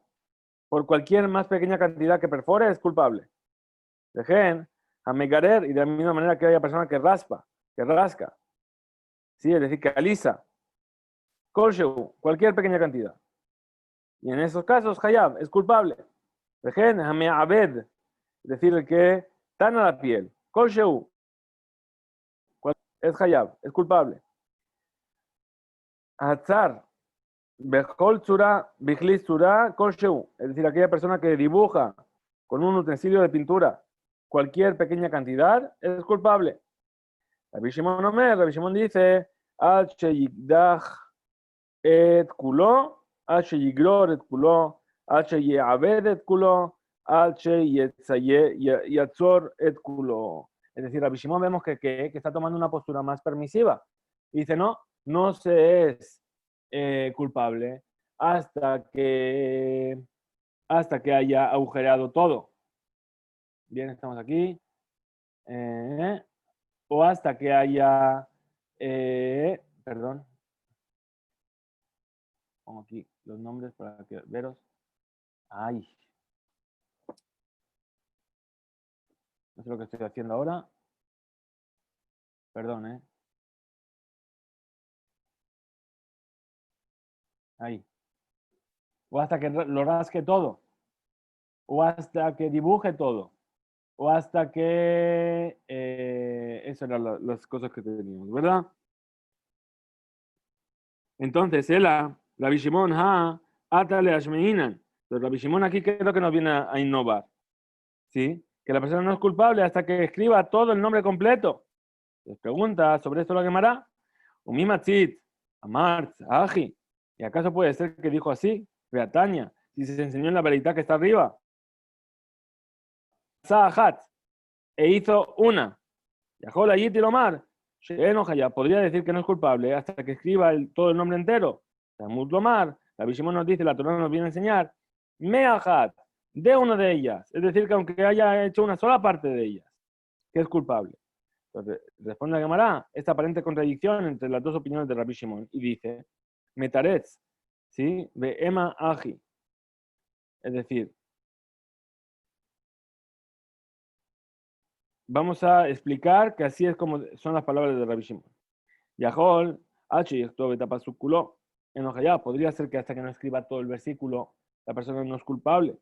por cualquier más pequeña cantidad que perfore, es culpable. Dejen, Hamegarer, y de la misma manera que haya persona que raspa, que rasca, ¿sí? Es decir, que alisa, Kol Sheu, cualquier pequeña cantidad. Y en esos casos, Hayab es culpable. Dejen, Hameabed, es decir, el que tana la piel, Kol Sheu, es Hayab, es culpable. Hatzar, Bechol Tzura, Bichlis Tzura, Kolsheu, es decir, aquella persona que dibuja con un utensilio de pintura cualquier pequeña cantidad, es culpable. Rabbi Shimon Omer, Rabbi Shimon dice, Al sheyigdach et kulo, al sheyigror et kulo, al sheyeabed et kulo, al sheyatzor et kulo. Es decir, Rabbi Shimon vemos que está tomando una postura más permisiva. Y dice, no, no se es culpable hasta que haya agujereado todo. Bien, estamos aquí. Eh, o hasta que haya, perdón, pongo aquí los nombres para que veros. Ay, no sé lo que estoy haciendo ahora. Perdón, ahí. O hasta que lo rasque todo. O hasta que dibuje todo. O hasta que... esas eran las cosas que teníamos, ¿verdad? Entonces, Rabbi Shimon, atale ashmeinan. Entonces, Rabbi Shimon aquí, ¿qué es lo que nos viene a innovar? ¿Sí? Que la persona no es culpable hasta que escriba todo el nombre completo. Les pregunta sobre esto la Gemara. Umimatzit, Amart, Aji. ¿Y acaso puede ser que dijo así? Beatania, si se enseñó en la veredad que está arriba. Sahat, e hizo una. Yahol Ayit y Lomar. Ya podría decir que no es culpable hasta que escriba todo el nombre entero. Talmud Lomar, la Bishimon nos dice, la Torah nos viene a enseñar, Meahat, de una de ellas. Es decir, que aunque haya hecho una sola parte de ellas, que es culpable. Entonces, responde la Gemara esta aparente contradicción entre las dos opiniones de Rabbi Shimon y dice, Metaretz, ¿sí? De Ema Aji. Es decir, vamos a explicar que así es como son las palabras de Rabbi Shimon. Yahol, H, esto betapasukuló. Enojaya, podría ser que hasta que no escriba todo el versículo, la persona no es culpable.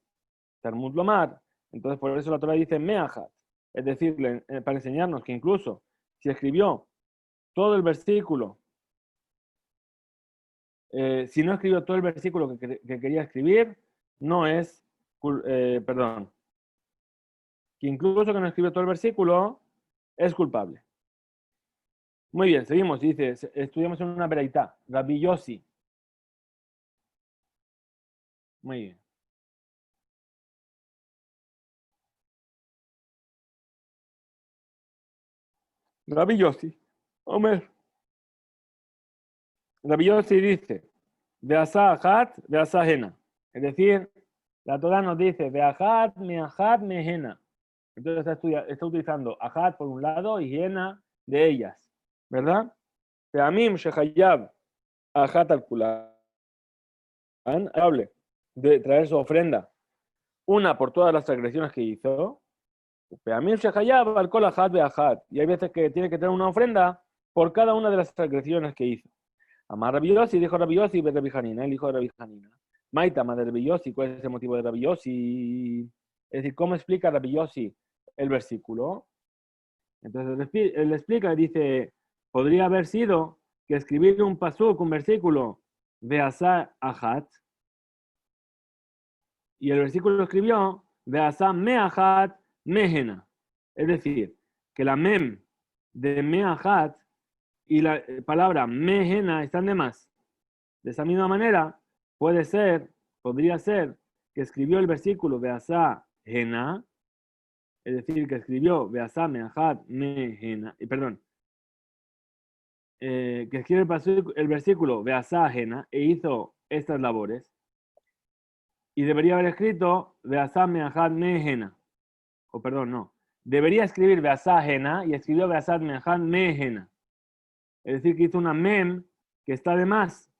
Talmud Lomar. Entonces, por eso la Torah dice Meahat. Es decir, para enseñarnos que incluso si escribió todo el versículo, si no escribió todo el versículo que quería escribir, no es, perdón, que incluso que no escribió todo el versículo, es culpable. Muy bien, seguimos. Dice, estudiamos en una bereitá, Rabbi Yossi. Muy bien. Rabbi Yossi. Omer. Rabbi Yossi dice, Beasá hat, beasá hena. Es decir, la Torah nos dice, Beahat, mehena. Entonces está utilizando ahat por un lado y hena de ellas. ¿Verdad? Peamim shehayab ahat al kulan. Hable de traer su ofrenda. Una por todas las transgresiones que hizo. Peamim shehayab al kol ahat beahat. Y hay veces que tiene que tener una ofrenda por cada una de las transgresiones que hizo. Amar Rabbi Yossi, dijo Rabbi Yossi, ve Rabbi Hanina, el hijo de Rabbi Hanina. Maita, madre de Rabbi Yossi, ¿cuál es el motivo de Rabbi Yossi? Es decir, ¿cómo explica Rabbi Yossi el versículo? Entonces él explica y dice, podría haber sido que escribir un pasuk, un versículo, Beasá Ahat, y el versículo escribió, Beasá Meahat Mehena. Es decir, que la mem de Meahat y la palabra Mehena están de más. De esa misma manera, podría ser que escribió el versículo Beasá Hena, es decir, que escribió Beasá Meahat Mehena, perdón, que escribe el versículo Beasá Hena e hizo estas labores, y debería haber escrito Beasá Meahat Mehena, o perdón, no, debería escribir Beasá Hena y escribió Beasá Meahat Mehena, es decir, que hizo una mem que está de más.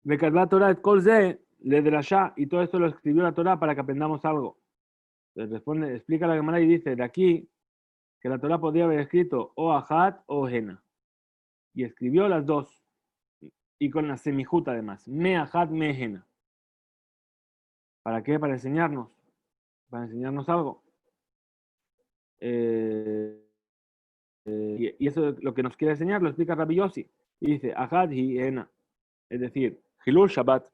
Vekadva Torah et kol ze le drashá, y todo esto lo escribió la Torah para que aprendamos algo. Entonces explica la Gemara y dice de aquí que la Torah podría haber escrito o Ahat o Hena. Y escribió las dos. Y con la semijuta además. Me Ahat me Hena. ¿Para qué? Para enseñarnos. Para enseñarnos algo. Y eso es lo que nos quiere enseñar, lo explica Rabbi Yossi. Y dice Ahat y Hena. Es decir, Hilul Shabbat.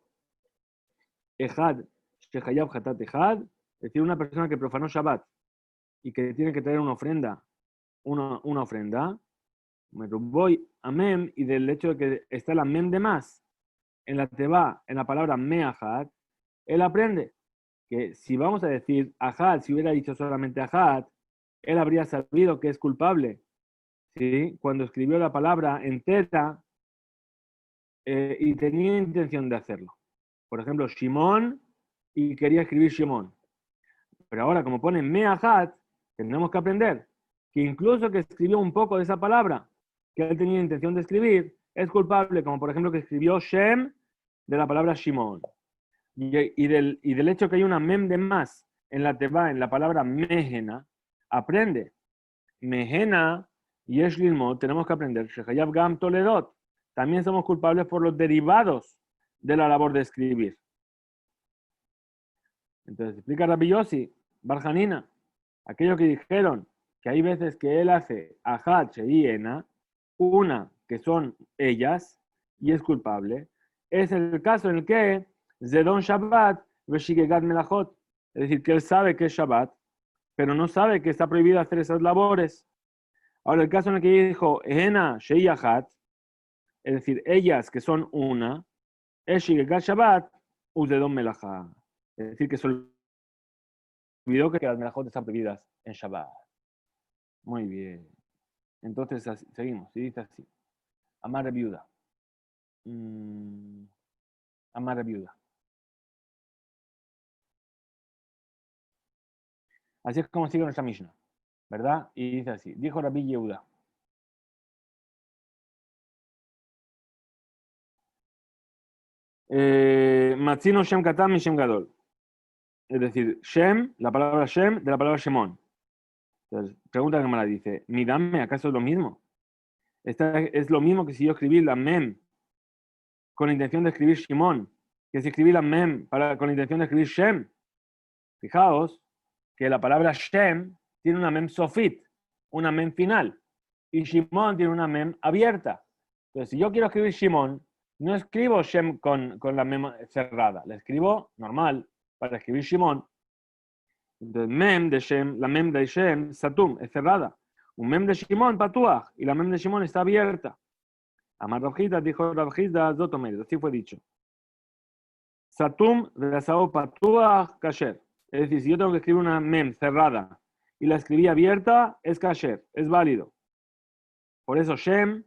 Ejad, Shehayab Hatat Ejad. Es decir, una persona que profanó Shabbat y que tiene que traer una ofrenda, una ofrenda, me voy a mem, y del hecho de que está la mem de más en la teba, en la palabra meahat, él aprende que si vamos a decir ajat, si hubiera dicho solamente ajat, él habría sabido que es culpable, ¿sí? Cuando escribió la palabra entera y tenía intención de hacerlo. Por ejemplo, Shimon, y quería escribir Shimon. Pero ahora, como pone meahat, tenemos que aprender que incluso que escribió un poco de esa palabra que él tenía intención de escribir, es culpable, como por ejemplo que escribió Shem de la palabra Shimon. Y del hecho que hay una mem de más en la teba, en la palabra mehena, aprende. Mehena y Eshlilmod, tenemos que aprender. Shehayab Gam Toledot. También somos culpables por los derivados de la labor de escribir. Entonces, explica Rabbi Yossi, Barjanina, aquellos que dijeron que hay veces que él hace ajat y ena, una que son ellas, y es culpable, es el caso en el que Zedon Shabbat Veshigegat Melachot. Es decir, que él sabe que es Shabbat, pero no sabe que está prohibido hacer esas labores. Ahora, el caso en el que dijo Ena Sheyahat, es decir, ellas que son una, Eshigegat Shabbat Uzedon Melachá. Es decir, que se olvidó que las Melachot están prohibidas en Shabbat. Muy bien. Entonces, así, seguimos. Y dice así. Amar viuda. Amar viuda. Así es como sigue nuestra Mishnah, ¿verdad? Y dice así. Dijo Rabbi Yehuda. Matzino Shem Katam y Shem Gadol. Es decir, Shem, la palabra Shem, de la palabra Shemón. Entonces, pregunta que me la dice. Midame, ¿acaso es lo mismo? Es lo mismo que si yo escribí la Mem con la intención de escribir Shimon, que si escribí la Mem con la intención de escribir Shem. Fijaos que la palabra Shem tiene una Mem Sofit, una Mem final, y Shimon tiene una Mem abierta. Entonces, si yo quiero escribir Shimon, no escribo Shem con la Mem cerrada, la escribo normal para escribir Shimon. Entonces, Mem de Shem, la Mem de Shem, Satum, es cerrada. Un Mem de Shimon, Patuach, y la Mem de Shimon está abierta. Amar Rabjida dijo Rabjida Zotomer, así fue dicho. Satum, Vesao Patuach, Kasher. Es decir, si yo tengo que escribir una Mem cerrada y la escribí abierta, es Kasher, es válido. Por eso Shem,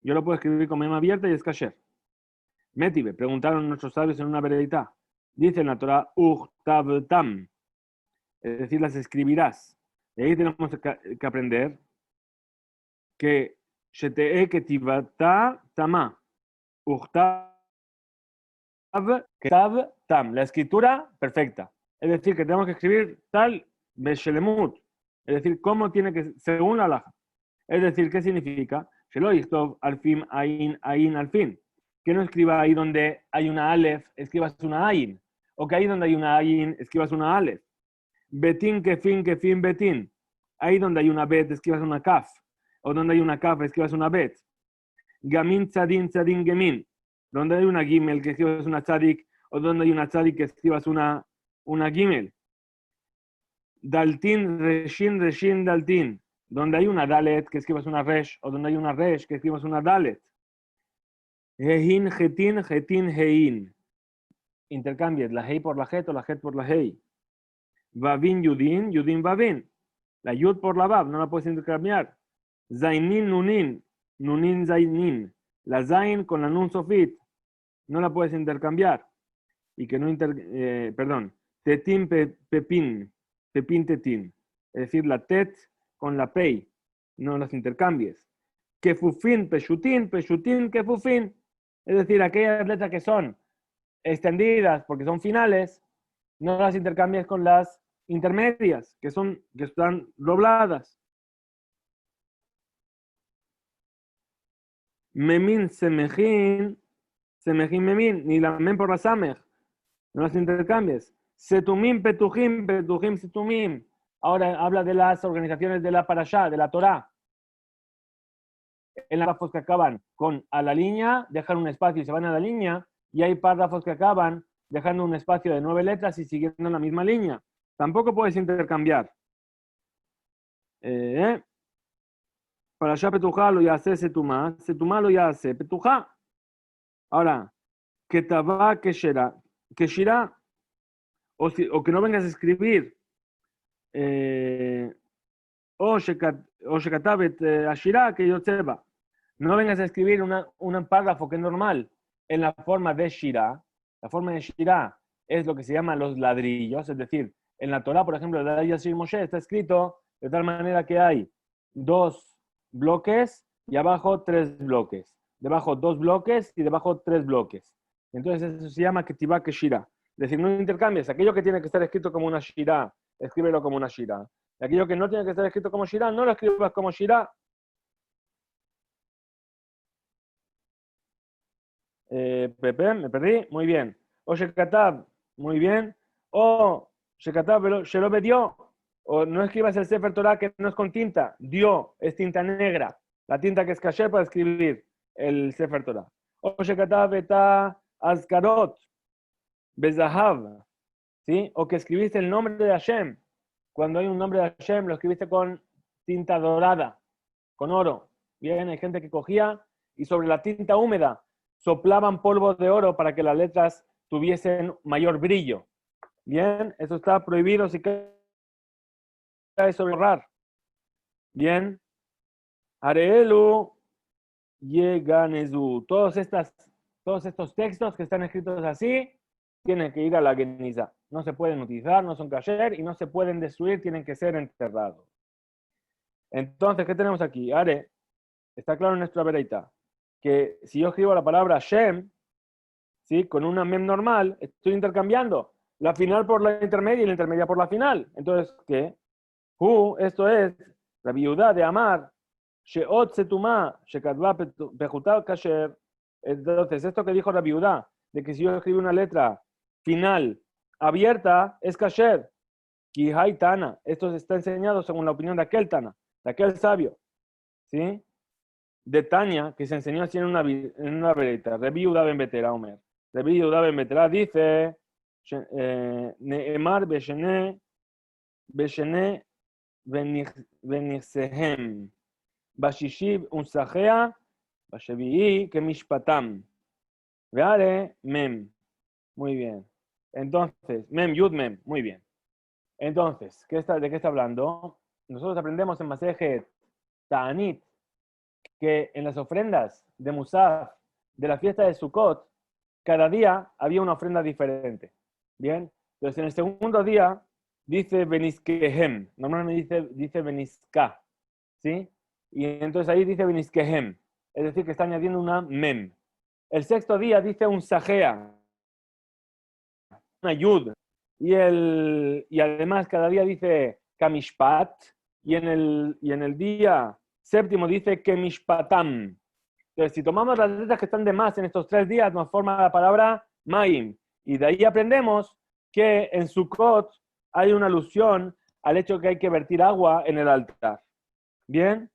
yo lo puedo escribir con Mem abierta y es Kasher. Metive, preguntaron nuestros sabios en una veredita. Dice en la Torah, Tam. Es decir, las escribirás. Y ahí tenemos que aprender que Shetee Ketivata Tama. Ketav Tam. La escritura perfecta. Es decir, que tenemos que escribir tal Beshelemut. Es decir, cómo tiene que, según la halajá. Es decir, ¿qué significa? Shelo Yichtov Alfim Ain Ain Alfin. Que no escriba ahí donde hay una Aleph, escribas una Ain. O que ahí donde hay una Ain, escribas una Aleph. Betin, kefin, betin. Ahí donde hay una bet, escribas una kaf. O donde hay una kaf, escribas una bet. Gamin, tzadin, gemin. Donde hay una gimel, que escribas una tzadik. O donde hay una tzadik, que escribas una gimel. Daltin, reshin, daltin. Donde hay una dalet, que escribas una resh. O donde hay una resh, que escribas una dalet. Hehin, jetin, hein. Intercambies la hei por la het o la het por la hei. Vavin, yudin, vavin. La yud por la vav, no la puedes intercambiar. Zainin, nunin, zainin. La zain con la nun sofit, no la puedes intercambiar. Y que no perdón. Tetin, pepin, tetin. Es decir, la tet con la pei, no las intercambies. Kefufin, peshutin, kefufin. Es decir, aquellas letras que son extendidas porque son finales, no las intercambias con las intermedias, que están dobladas. Memin, semejin, memin, ni la men por la samej, no las intercambias. Setumim, petujim, setumim. Ahora habla de las organizaciones de la parashá, de la Torá. En los párrafos que acaban a la línea, dejan un espacio y se van a la línea, y hay párrafos que acaban dejando un espacio de 9 letras y siguiendo la misma línea. Tampoco puedes intercambiar. Para allá petujá lo ya hace setumá lo ya hace petujá. Ahora, que tabá que shirá, o que no vengas a escribir, o shekatabet ashirá que yo sepa. No vengas a escribir un párrafo que es normal en la forma de shirá. La forma de shirá es lo que se llama los ladrillos, es decir, en la Torah, por ejemplo, la de Yashir Moshe está escrito de tal manera que hay 2 bloques y abajo 3 bloques. Debajo 2 bloques y debajo 3 bloques. Entonces eso se llama Ketivá Keshirá. Es decir, no intercambies. Aquello que tiene que estar escrito como una shirá, escríbelo como una shirá. Y aquello que no tiene que estar escrito como shirá, no lo escribas como shirá. Pepe, me perdí. Muy bien. O Shekatab, muy bien. O Shekatab, Shelobe dio. O no escribas el Sefer Torah que no es con tinta. Dio, es tinta negra. La tinta que es kasher para escribir. el Sefer Torah. O shekatav eta azkarot bezahav, ¿sí? O que escribiste el nombre de Hashem. Cuando hay un nombre de Hashem, lo escribiste con tinta dorada, con oro. Bien, hay gente que cogía y sobre la tinta húmeda soplaban polvo de oro para que las letras tuviesen mayor brillo. Bien, eso está prohibido si cae sobre borrar. Bien, Areelu Yeganezu. Todos estos textos que están escritos así tienen que ir a la Geniza. No se pueden utilizar, no son kasher y no se pueden destruir, tienen que ser enterrados. Entonces, ¿qué tenemos aquí? Are, está claro en nuestra vereita, que si yo escribo la palabra Shem, ¿sí? Con una mem normal, estoy intercambiando la final por la intermedia y la intermedia por la final. Entonces, ¿qué? Esto es la viuda de Amar, Sheot Setuma, Shekadva Pejuta Kasher. Entonces, esto que dijo la viuda, de que si yo escribo una letra final abierta, es Kasher. Kihai Tana. Esto se está enseñado según la opinión de aquel Tana, de aquel sabio. ¿Sí? De Tania, que se enseñó así en una verita. Rebi Uda Ben Betera, Omer. Rebi Uda Ben Betera dice, Neemar Beshene Venixehem. Bashishib Unsajea, Bashevi'i Kemishpatam. Veare Mem. Muy bien. Entonces, Mem, Yud Mem. Muy bien. Entonces, ¿de qué está hablando? Nosotros aprendemos en Masejet Ta'anit que en las ofrendas de Musaf de la fiesta de Sukkot, cada día había una ofrenda diferente. Bien, entonces en el segundo día dice Beniskehem, normalmente dice Beniska, ¿sí? Y entonces ahí dice Beniskehem, es decir, que está añadiendo una mem. El sexto día dice un sajea, una yud, y además cada día dice kamishpat, y en el día séptimo dice kemishpatam. Entonces, si tomamos las letras que están de más en estos 3 días, nos forma la palabra Maim. Y de ahí aprendemos que en Sukkot hay una alusión al hecho que hay que vertir agua en el altar. Bien,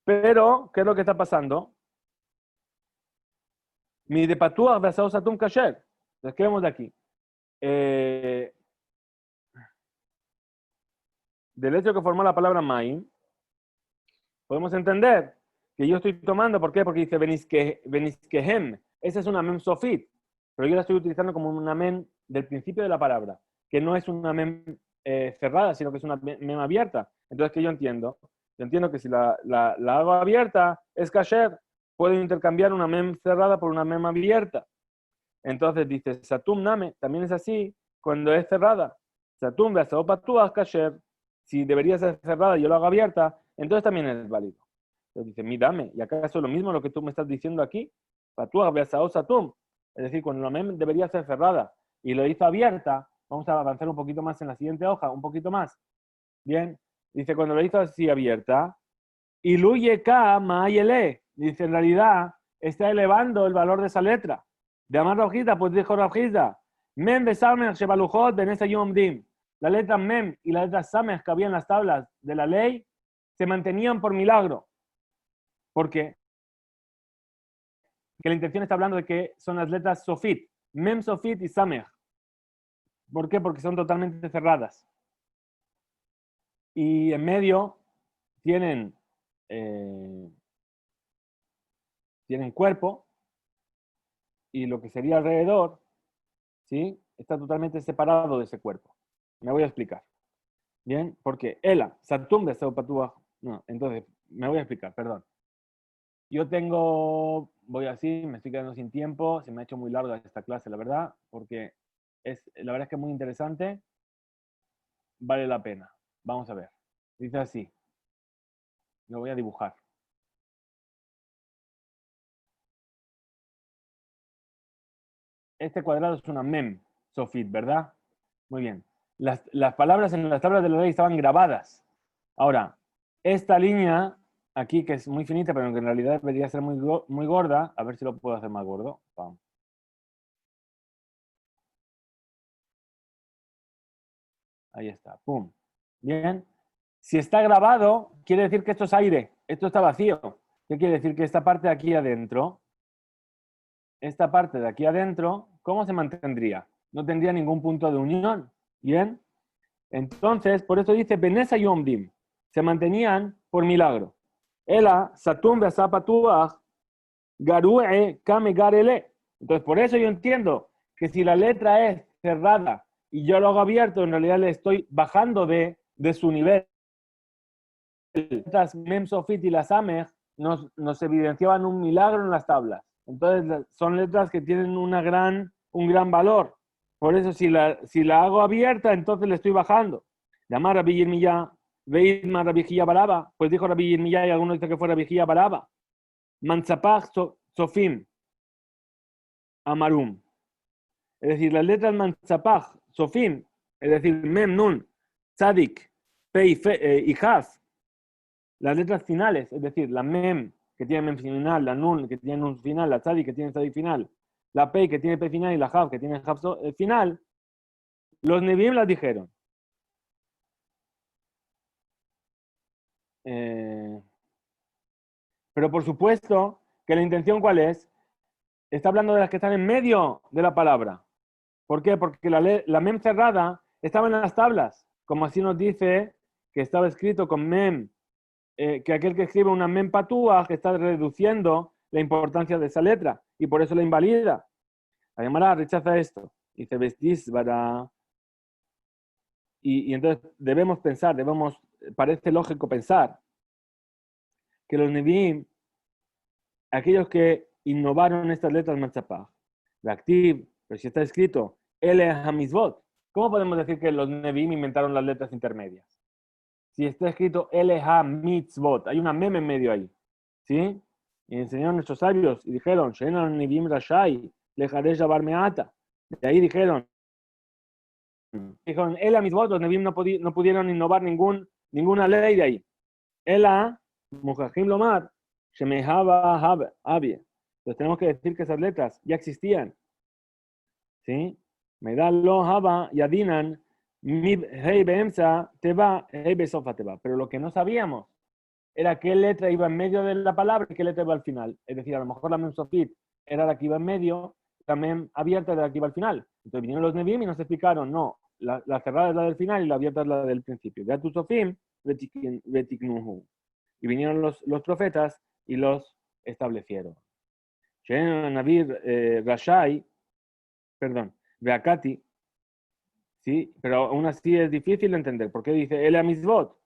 pero, ¿qué es lo que está pasando? Mi de Patuach Besaos Atum Kasher. Entonces, ¿qué vemos de aquí? Del hecho que formó la palabra Maim, podemos entender que yo estoy tomando, ¿por qué? Porque dice Beniskehem. Esa es una mem sofit, pero yo la estoy utilizando como una mem del principio de la palabra, que no es una mem cerrada, sino que es una mem abierta. Entonces, ¿qué yo entiendo? Yo entiendo que si la hago abierta, es kasher. Puedo intercambiar una mem cerrada por una mem abierta. Entonces dice, Satum Name, también es así cuando es cerrada. Satum Beasao Patuach Kasher. Si debería ser cerrada y yo lo hago abierta, entonces también es válido. Entonces dice, dame, ¿y acaso es lo mismo lo que tú me estás diciendo aquí? Patuach Beasao Satum. Es decir, cuando la mem debería ser cerrada y lo hizo abierta, vamos a avanzar un poquito más en la siguiente hoja, un poquito más. Bien, dice, cuando lo hizo así abierta, y Luye K Maayele, dice, en realidad está elevando el valor de esa letra. De Amar Rojita, pues dijo Rojita, Mem Besamech Shebalujot Benesa Yom Dim. La letra Mem y la letra Samech que había en las tablas de la ley se mantenían por milagro. ¿Por qué? Que la intención está hablando de que son las letras Sofit, Mem Sofit y Samech. ¿Por qué? Porque son totalmente cerradas. Y en medio tienen cuerpo y lo que sería alrededor, ¿sí? Está totalmente separado de ese cuerpo. Me voy a explicar. Bien, porque Ela, Satum de Seopatúa. No, entonces, me voy a explicar, perdón. Yo voy así, me estoy quedando sin tiempo, se me ha hecho muy larga esta clase, la verdad, porque la verdad es que es muy interesante, vale la pena. Vamos a ver. Dice así, lo voy a dibujar. Este cuadrado es una mem, Sofit, ¿verdad? Muy bien. Las palabras en las tablas de la ley estaban grabadas. Ahora, esta línea aquí, que es muy finita, pero que en realidad debería ser muy gorda, a ver si lo puedo hacer más gordo. Vamos. Ahí está, pum. Bien. Si está grabado, quiere decir que esto es aire, esto está vacío. ¿Qué quiere decir? Que esta parte de aquí adentro esta parte de aquí adentro, ¿cómo se mantendría? No tendría ningún punto de unión. ¿Bien? Entonces, por eso dice Benesa Yomdim. Se mantenían por milagro. Ela, Satum, Besapatuach, Garue, Kame, Garele. Entonces, por eso yo entiendo que si la letra es cerrada y yo lo hago abierto, en realidad le estoy bajando de su nivel. Las letras Mem, Sofit y las Amej nos evidenciaban un milagro en las tablas. Entonces, son letras que tienen un gran valor. Por eso, si la hago abierta, entonces le estoy bajando. Llamar a Rabbi Yirmiyah, Veidma Rabbi Jía Baraba, pues dijo Rabbi Yirmiyah y algunos dicen que fue Rabbi Jía Baraba. Manzapach Sofim Amarum. Es decir, las letras Manzapach Sofim, es decir, Mem, Nun, Tzadik, Pei y Haf, las letras finales, es decir, la Mem que tiene Mem final, la Nun que tiene Nun final, la Tzadik que tiene Tzadik final, la Pei que tiene Pei final y la Haf que tiene Haf final, los Nevi'im las dijeron. Pero por supuesto que la intención ¿cuál es? Está hablando de las que están en medio de la palabra. ¿Por qué? Porque la mem cerrada estaba en las tablas, como así nos dice que estaba escrito con mem, que aquel que escribe una mem patúa que está reduciendo la importancia de esa letra y por eso la invalida. La Gemara rechaza esto. Dice, vestís para... Y entonces debemos pensar, parece lógico pensar que los Nevi'im, aquellos que innovaron estas letras Matzapah, la Activ, pero si está escrito Ele Hamizvot, ¿cómo podemos decir que los Nevi'im inventaron las letras intermedias? Si está escrito Ele Hamitzvot, hay una meme en medio ahí, ¿sí? Y enseñaron nuestros sabios y dijeron, Shenan Nevim Rashai, Lejaresh Yabar Meata. De ahí dijeron, Ele Hamizvot, los Nevi'im no pudieron innovar ninguna ley de ahí. Ela, Mujahim Lomar, Shemehaba Abie. Entonces tenemos que decir que esas letras ya existían. ¿Sí? Medalo Haba Yadinan Mib Hei Beemsa Teba Hei Besofa Teba. Pero lo que no sabíamos era qué letra iba en medio de la palabra y qué letra iba al final. Es decir, a lo mejor la Mem Sofit era la que iba en medio, la Mem abierta era la que iba al final. Entonces vinieron los Nevi'im y nos explicaron, no, la cerrada es la del final y la abierta es la del principio. Beatu Sofim Betiknuhu. Y vinieron los profetas y los establecieron. Navir Rashai, perdón, Beakati, ¿sí? Pero aún así es difícil de entender. ¿Por qué dice Ele Amizvot?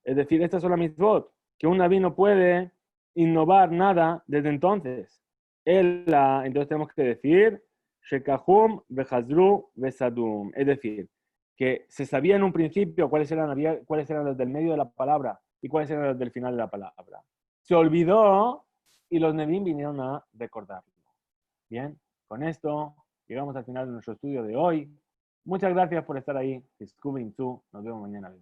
Es decir, estas son las Amizvot, que un Naví no puede innovar nada desde entonces. Entonces tenemos que decir Shekahum Behazru Besadum. Es decir, que se sabía en un principio cuáles eran los del medio de la palabra y cuáles eran los del final de la palabra. Se olvidó y los Nevi'im vinieron a recordarlo. Bien, con esto llegamos al final de nuestro estudio de hoy. Muchas gracias por estar ahí. Nos vemos mañana.